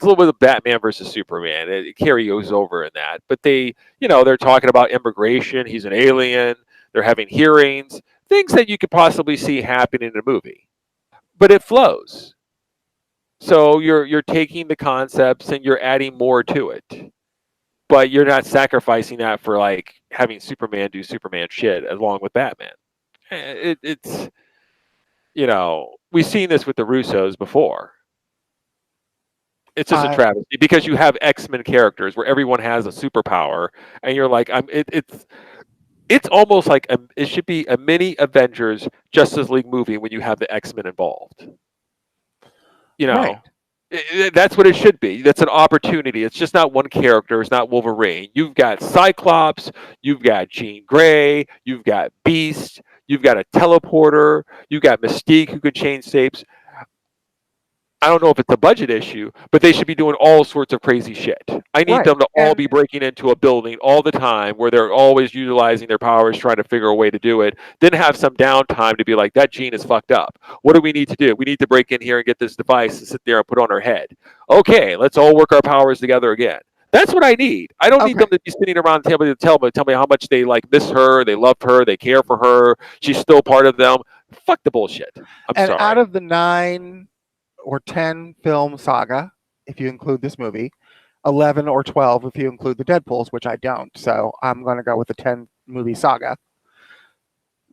Speaker 1: a little bit of Batman versus Superman. It carries over in that. But they're talking about immigration. He's an alien. They're having hearings, things that you could possibly see happening in a movie. But it flows. So you're taking the concepts and you're adding more to it. But you're not sacrificing that for like having Superman do Superman shit along with Batman. It's we've seen this with the Russos before. It's just a
Speaker 2: I
Speaker 1: travesty because you have X-Men characters where everyone has a superpower, and you're like, it's almost like it should be a mini Avengers Justice League movie when you have the X-Men involved. You
Speaker 2: right.
Speaker 1: know, that's what it should be. That's an opportunity. It's just not one character. It's not Wolverine. You've got Cyclops. You've got Jean Grey. You've got Beast. You've got a teleporter. You've got Mystique who could change shapes. I don't know if it's a budget issue, but they should be doing all sorts of crazy shit. I need
Speaker 2: Right.
Speaker 1: them to all
Speaker 2: And
Speaker 1: be breaking into a building all the time where they're always utilizing their powers, trying to figure a way to do it. Then have some downtime to be like, that gene is fucked up. What do we need to do? We need to break in here and get this device and sit there and put on our head. Okay, let's all work our powers together again. That's what I need. I don't need
Speaker 2: okay.
Speaker 1: them to be sitting around the table to tell me how much they like miss her, they love her, they care for her. She's still part of them. Fuck the bullshit. I'm
Speaker 2: And out
Speaker 1: sorry.
Speaker 2: of the 9 or 10 film saga, if you include this movie, 11 or 12 if you include the Deadpools, which I don't. So I'm going to go with the 10 movie saga.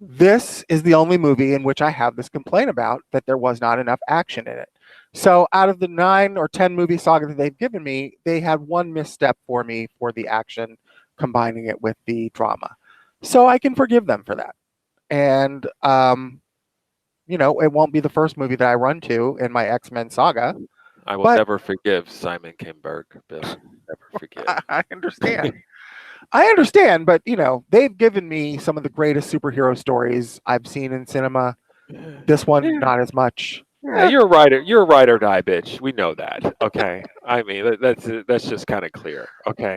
Speaker 2: This is the only movie in which I have this complaint about that there was not enough action in it. So out of the 9 or 10 movie saga that they've given me, they had one misstep for me for the action, combining it with the drama. So I can forgive them for that. And it won't be the first movie that I run to in my X-Men saga.
Speaker 1: I will
Speaker 2: But
Speaker 1: never forgive Simon Kinberg, Bill. Never forgive.
Speaker 2: I understand. I understand, but they've given me some of the greatest superhero stories I've seen in cinema. This one,
Speaker 1: Yeah,
Speaker 2: not as much.
Speaker 1: yeah, you're a writer. You're a ride or die bitch. We know that. Okay. I mean, that's just kind of clear. Okay.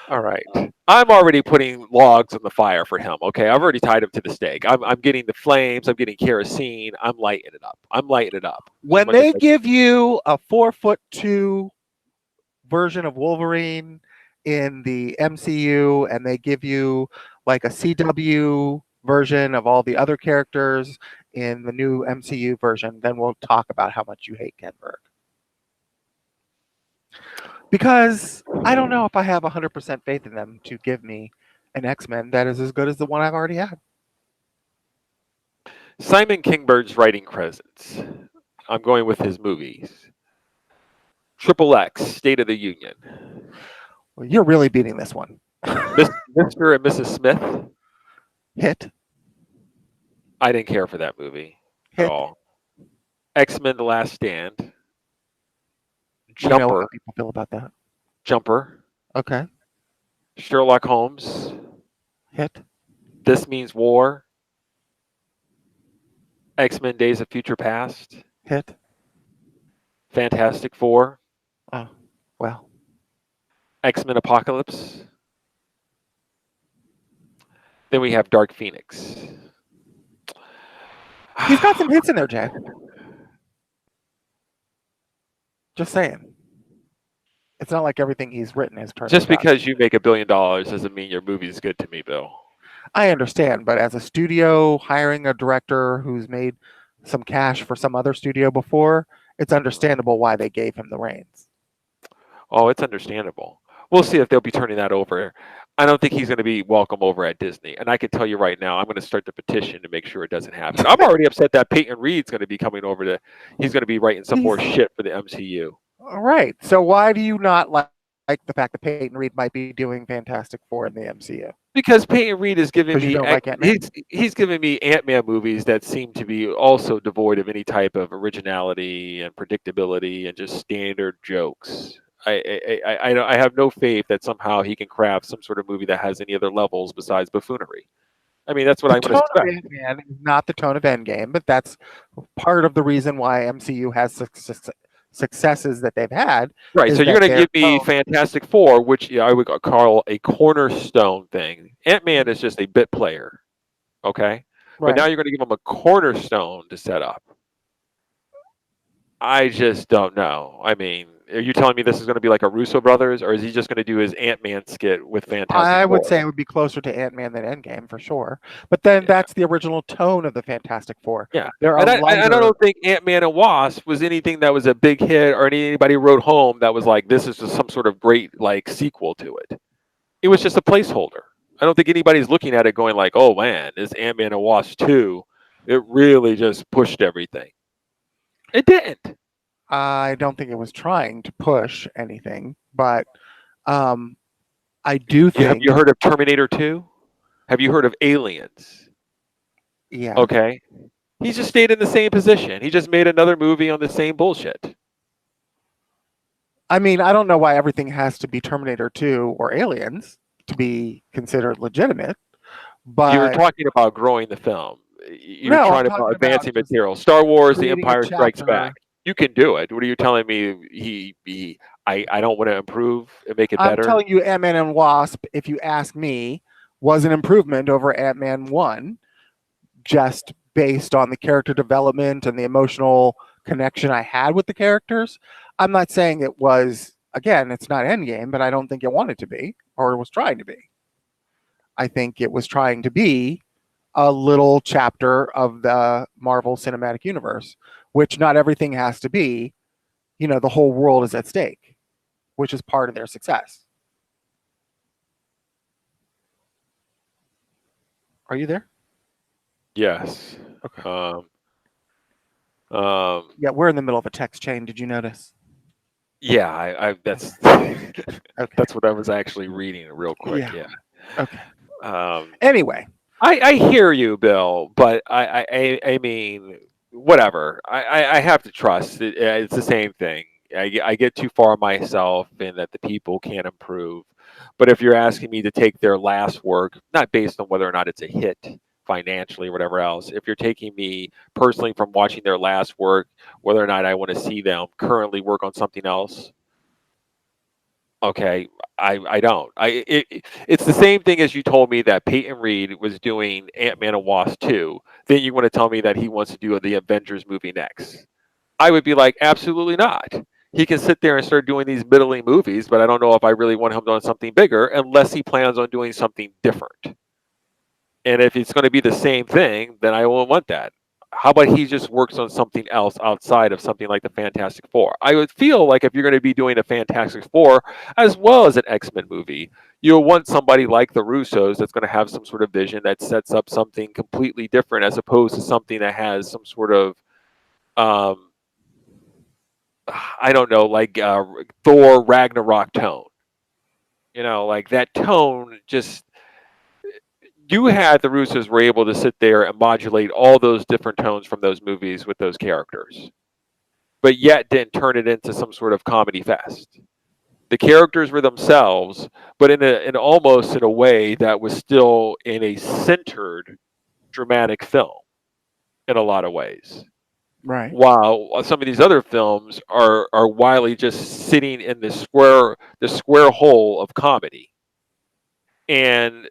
Speaker 1: All right. I'm already putting logs on the fire for him. Okay. I've already tied him to the stake. I'm getting the flames. I'm getting kerosene. I'm lighting it up. I'm lighting it up as
Speaker 2: When
Speaker 1: much as
Speaker 2: they
Speaker 1: I
Speaker 2: give you a 4'2" version of Wolverine in the MCU, and they give you like a CW version of all the other characters in the new MCU version, then we'll talk about how much you hate Ken Berg. Because I don't know if I have 100% faith in them to give me an X-Men that is as good as the one I've already had.
Speaker 1: Simon Kinberg's writing credits. I'm going with his movies. Triple X, State of the Union.
Speaker 2: Well, you're really beating this one.
Speaker 1: Mr. and Mrs. Smith.
Speaker 2: Hit.
Speaker 1: I didn't care for that movie at
Speaker 2: Hit.
Speaker 1: all. X-Men: The Last Stand.
Speaker 2: We know
Speaker 1: Jumper.
Speaker 2: how people feel about that.
Speaker 1: Jumper.
Speaker 2: Okay.
Speaker 1: Sherlock Holmes.
Speaker 2: Hit.
Speaker 1: This Means War. X-Men: Days of Future Past.
Speaker 2: Hit.
Speaker 1: Fantastic Four.
Speaker 2: Oh, well.
Speaker 1: X-Men: Apocalypse. Then we have Dark Phoenix.
Speaker 2: He's got some hits in there, Jay. Just saying. It's not like everything he's written has turned
Speaker 1: Just
Speaker 2: out.
Speaker 1: because you make $1 billion doesn't mean your movie is good to me, Bill.
Speaker 2: I understand, but as a studio hiring a director who's made some cash for some other studio before, it's understandable why they gave him the reins.
Speaker 1: Oh, it's understandable. We'll see if they'll be turning that over. I don't think he's going to be welcome over at Disney. And I can tell you right now, I'm going to start the petition to make sure it doesn't happen. I'm already upset that Peyton Reed's going to be coming over he's going to be writing some more shit for the MCU.
Speaker 2: All right. So why do you not like the fact that Peyton Reed might be doing Fantastic Four in the MCU?
Speaker 1: Because Peyton Reed is giving
Speaker 2: 'Cause you
Speaker 1: me
Speaker 2: don't like Ant-Man?
Speaker 1: he's giving me Ant-Man movies that seem to be also devoid of any type of originality and predictability and just standard jokes. I have no faith that somehow he can craft some sort of movie that has any other levels besides buffoonery. I mean, that's what I'm
Speaker 2: The
Speaker 1: going to
Speaker 2: tone of
Speaker 1: expect.
Speaker 2: Ant-Man is not the tone of Endgame, but that's part of the reason why MCU has successes that they've had.
Speaker 1: Right.
Speaker 2: is
Speaker 1: So you're
Speaker 2: that
Speaker 1: going to
Speaker 2: their
Speaker 1: give me
Speaker 2: tone-
Speaker 1: Fantastic Four, which I would call a cornerstone thing. Ant-Man is just a bit player. Okay. But
Speaker 2: Right.
Speaker 1: now you're going to give him a cornerstone to set up. I just don't know. I mean, are you telling me this is going to be like a Russo brothers, or is he just going to do his Ant-Man skit with Fantastic
Speaker 2: I would
Speaker 1: Four?
Speaker 2: say it would be closer to Ant-Man than Endgame for sure. But then
Speaker 1: Yeah.
Speaker 2: that's the original tone of the Fantastic Four.
Speaker 1: Yeah.
Speaker 2: There
Speaker 1: And
Speaker 2: are
Speaker 1: I don't think Ant-Man and Wasp was anything that was a big hit or anybody wrote home that was like, this is just some sort of great like sequel to it. It was just a placeholder. I don't think anybody's looking at it going like, oh man, this Ant-Man and Wasp 2, it really just pushed everything. It didn't.
Speaker 2: I don't think it was trying to push anything, but I do
Speaker 1: Have
Speaker 2: think
Speaker 1: you heard of Terminator 2? Have you heard of Aliens?
Speaker 2: yeah.
Speaker 1: Okay. He just stayed in the same position. He just made another movie on the same bullshit.
Speaker 2: I mean, I don't know why everything has to be Terminator 2 or Aliens to be considered legitimate, but
Speaker 1: You were talking about growing the film. You were
Speaker 2: No, I'm
Speaker 1: trying
Speaker 2: talking
Speaker 1: about
Speaker 2: about
Speaker 1: advancing
Speaker 2: just
Speaker 1: material. Star Wars: The
Speaker 2: creating a
Speaker 1: Empire Strikes
Speaker 2: chapter
Speaker 1: Back. You can do it. What are you telling me? I don't want to improve and make it
Speaker 2: I'm
Speaker 1: better.
Speaker 2: telling you, Ant-Man and Wasp, if you ask me, was an improvement over Ant-Man 1, just based on the character development and the emotional connection I had with the characters. I'm not saying it was, again, it's not Endgame, but I don't think it wanted to be or was trying to be. I think it was trying to be a little chapter of the Marvel Cinematic Universe, which not everything has to be, the whole world is at stake, which is part of their success. Are you there?
Speaker 1: Yes.
Speaker 2: Okay.
Speaker 1: Um, um,
Speaker 2: Yeah, we're in the middle of a text chain. Did you notice?
Speaker 1: yeah, I that's
Speaker 2: Okay.
Speaker 1: that's what I was actually reading real quick.
Speaker 2: Yeah.
Speaker 1: Yeah.
Speaker 2: Okay.
Speaker 1: Um,
Speaker 2: Anyway,
Speaker 1: I hear you, Bill, but I mean, whatever. I have to trust. It's the same thing. I get too far myself, and that the people can't improve. But if you're asking me to take their last work, not based on whether or not it's a hit financially or whatever else, if you're taking me personally from watching their last work, whether or not I want to see them currently work on something else, okay, I don't. It's the same thing as you told me that Peyton Reed was doing Ant-Man and Wasp 2. Then you want to tell me that he wants to do the Avengers movie next. I would be like, absolutely not. He can sit there and start doing these middling movies, but I don't know if I really want him doing something bigger unless he plans on doing something different. And if it's going to be the same thing, then I won't want that. How about he just works on something else outside of something like the Fantastic Four? I would feel like if you're going to be doing a Fantastic Four as well as an X-Men movie, you'll want somebody like the Russos that's going to have some sort of vision that sets up something completely different as opposed to something that has some sort of um, I don't know, like Thor Ragnarok tone. Like that tone just you had the Russos were able to sit there and modulate all those different tones from those movies with those characters, but yet didn't turn it into some sort of comedy fest. The characters were themselves, but in almost in a way that was still in a centered dramatic film in a lot of ways.
Speaker 2: right.
Speaker 1: While some of these other films are wildly just sitting in the square hole of comedy. And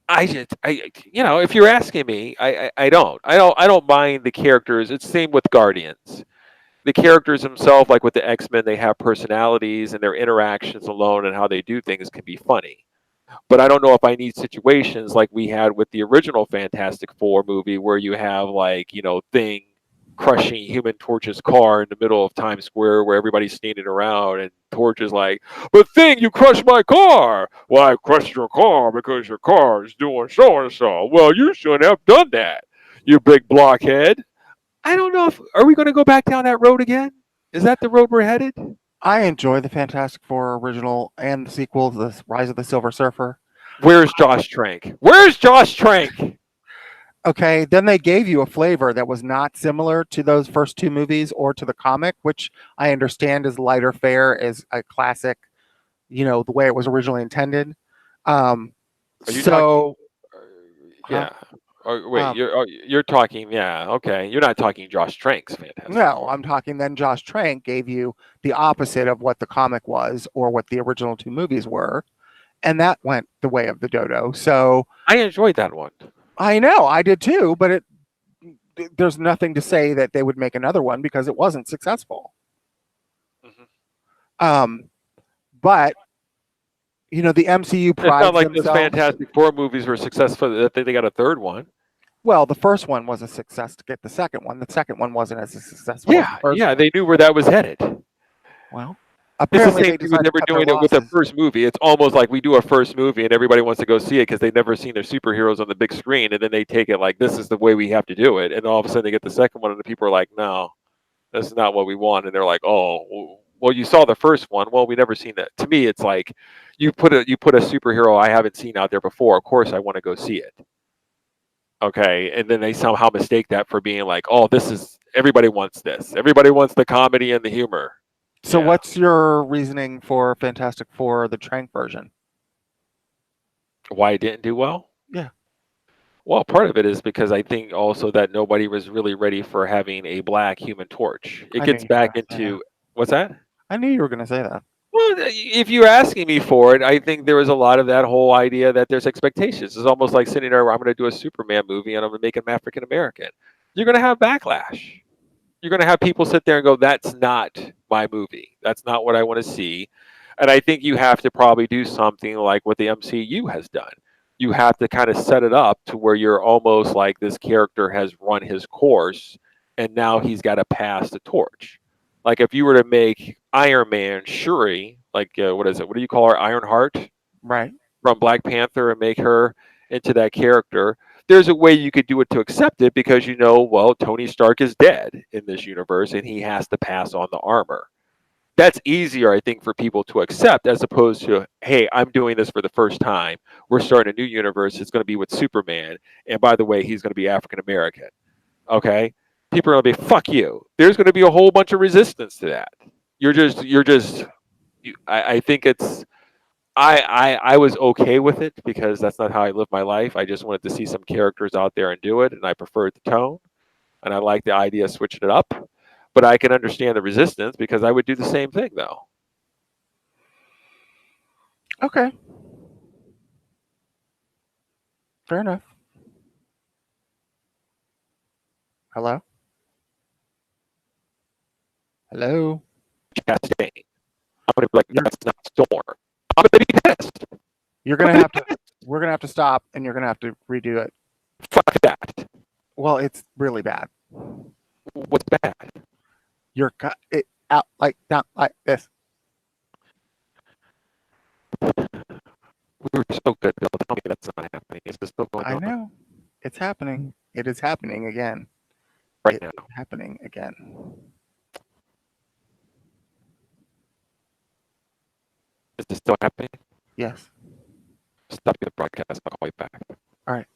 Speaker 1: if you're asking me, I don't mind the characters. It's the same with Guardians. The characters themselves, like with the X-Men, they have personalities and their interactions alone and how they do things can be funny. But I don't know if I need situations like we had with the original Fantastic Four movie where you have like, Thing crushing Human Torch's car in the middle of Times Square where everybody's standing around and Torch is like, "But Thing, you crushed my car." "Well, I crushed your car because your car is doing so and so." "Well, you shouldn't have done that, you big blockhead." I don't know if are we going to go back down that road again? Is that the road we're headed?
Speaker 2: I enjoy the Fantastic Four original and the sequel, The Rise of the Silver Surfer.
Speaker 1: Where's Josh Trank? Where's Josh Trank?
Speaker 2: Okay, then they gave you a flavor that was not similar to those first two movies or to the comic, which I understand is lighter fare, is a classic, the way it was originally intended. Um,
Speaker 1: Are you talking?
Speaker 2: so, huh?
Speaker 1: Yeah. Oh, wait,
Speaker 2: Um,
Speaker 1: you're talking. Yeah. Okay. You're not talking Josh Trank's Fantastic
Speaker 2: no,
Speaker 1: Four.
Speaker 2: I'm talking then Josh Trank gave you the opposite of what the comic was or what the original two movies were, and that went the way of the dodo. So
Speaker 1: I enjoyed that one.
Speaker 2: I know I did too, but there's nothing to say that they would make another one because it wasn't successful.
Speaker 1: Mhm.
Speaker 2: Um, but the MCU
Speaker 1: It's not
Speaker 2: prides
Speaker 1: like those
Speaker 2: themselves.
Speaker 1: Fantastic Four movies were successful. That they got a third one.
Speaker 2: Well, the first one was a success to get the second one. The second one wasn't as successful as the
Speaker 1: Yeah.
Speaker 2: first
Speaker 1: Yeah.
Speaker 2: one.
Speaker 1: They knew where that was headed.
Speaker 2: Well,
Speaker 1: It's the
Speaker 2: apparently
Speaker 1: same
Speaker 2: they
Speaker 1: thing with
Speaker 2: decided to
Speaker 1: never
Speaker 2: cut their
Speaker 1: doing it with the
Speaker 2: losses.
Speaker 1: first movie. It's almost like we do a first movie and everybody wants to go see it because they've never seen their superheroes on the big screen, and then they take it like this is the way we have to do it, and all of a sudden they get the second one and the people are like, "No, that's not what we want," and they're like, "Oh, well, you saw the first one. Well, we never seen that." To me, it's like you put a superhero I haven't seen out there before. Of course, I want to go see it. Okay, and then they somehow mistake that for being like, "Oh, this is everybody wants this. Everybody wants the comedy and the humor."
Speaker 2: So,
Speaker 1: Yeah.
Speaker 2: what's your reasoning for Fantastic Four, the Trank version?
Speaker 1: Why it didn't do well?
Speaker 2: Yeah.
Speaker 1: Well, part of it is because I think also that nobody was really ready for having a black Human Torch. It
Speaker 2: I knew
Speaker 1: gets
Speaker 2: you were
Speaker 1: back
Speaker 2: going to say that.
Speaker 1: into what's that?
Speaker 2: I knew you were going to say that.
Speaker 1: Well, if you're asking me for it, I think there was a lot of that whole idea that there's expectations. It's almost like sitting there, I'm going to do a Superman movie and I'm going to make him African American. You're going to have backlash. You're going to have people sit there and go, that's not my movie. That's not what I want to see. And I think you have to probably do something like what the MCU has done. You have to kind of set it up to where you're almost like this character has run his course and now he's got to pass the torch. Like if you were to make Iron Man Shuri, like what is it? What do you call her? Ironheart
Speaker 2: Right.
Speaker 1: from Black Panther and make her into that character. There's a way you could do it to accept it because you know, well, Tony Stark is dead in this universe and he has to pass on the armor. That's easier, I think, for people to accept as opposed to, hey, I'm doing this for the first time. We're starting a new universe. It's going to be with Superman. And by the way, he's going to be African American. Okay? People are going to be, fuck you. There's going to be a whole bunch of resistance to that. I think it's, I was okay with it because that's not how I live my life. I just wanted to see some characters out there and do it, and I preferred the tone, and I like the idea of switching it up. But I can understand the resistance because I would do the same thing, though.
Speaker 2: Okay. Fair enough. Hello? Hello?
Speaker 1: Chastain. I'm gonna be like,
Speaker 2: You're
Speaker 1: that's not Storm. I'm gonna be pissed.
Speaker 2: you're gonna have to. We're gonna have to stop, and you're gonna have to redo it.
Speaker 1: Fuck that.
Speaker 2: Well, it's really bad.
Speaker 1: What's bad?
Speaker 2: You're cut it out like down like this.
Speaker 1: We were so good. Bill, tell me that's not happening. Is this still going
Speaker 2: I
Speaker 1: on
Speaker 2: know. It's happening. It is happening again.
Speaker 1: right
Speaker 2: It's
Speaker 1: now?
Speaker 2: happening again.
Speaker 1: Is this still happening?
Speaker 2: Yes.
Speaker 1: Stop the broadcast. I'll call you back.
Speaker 2: All right.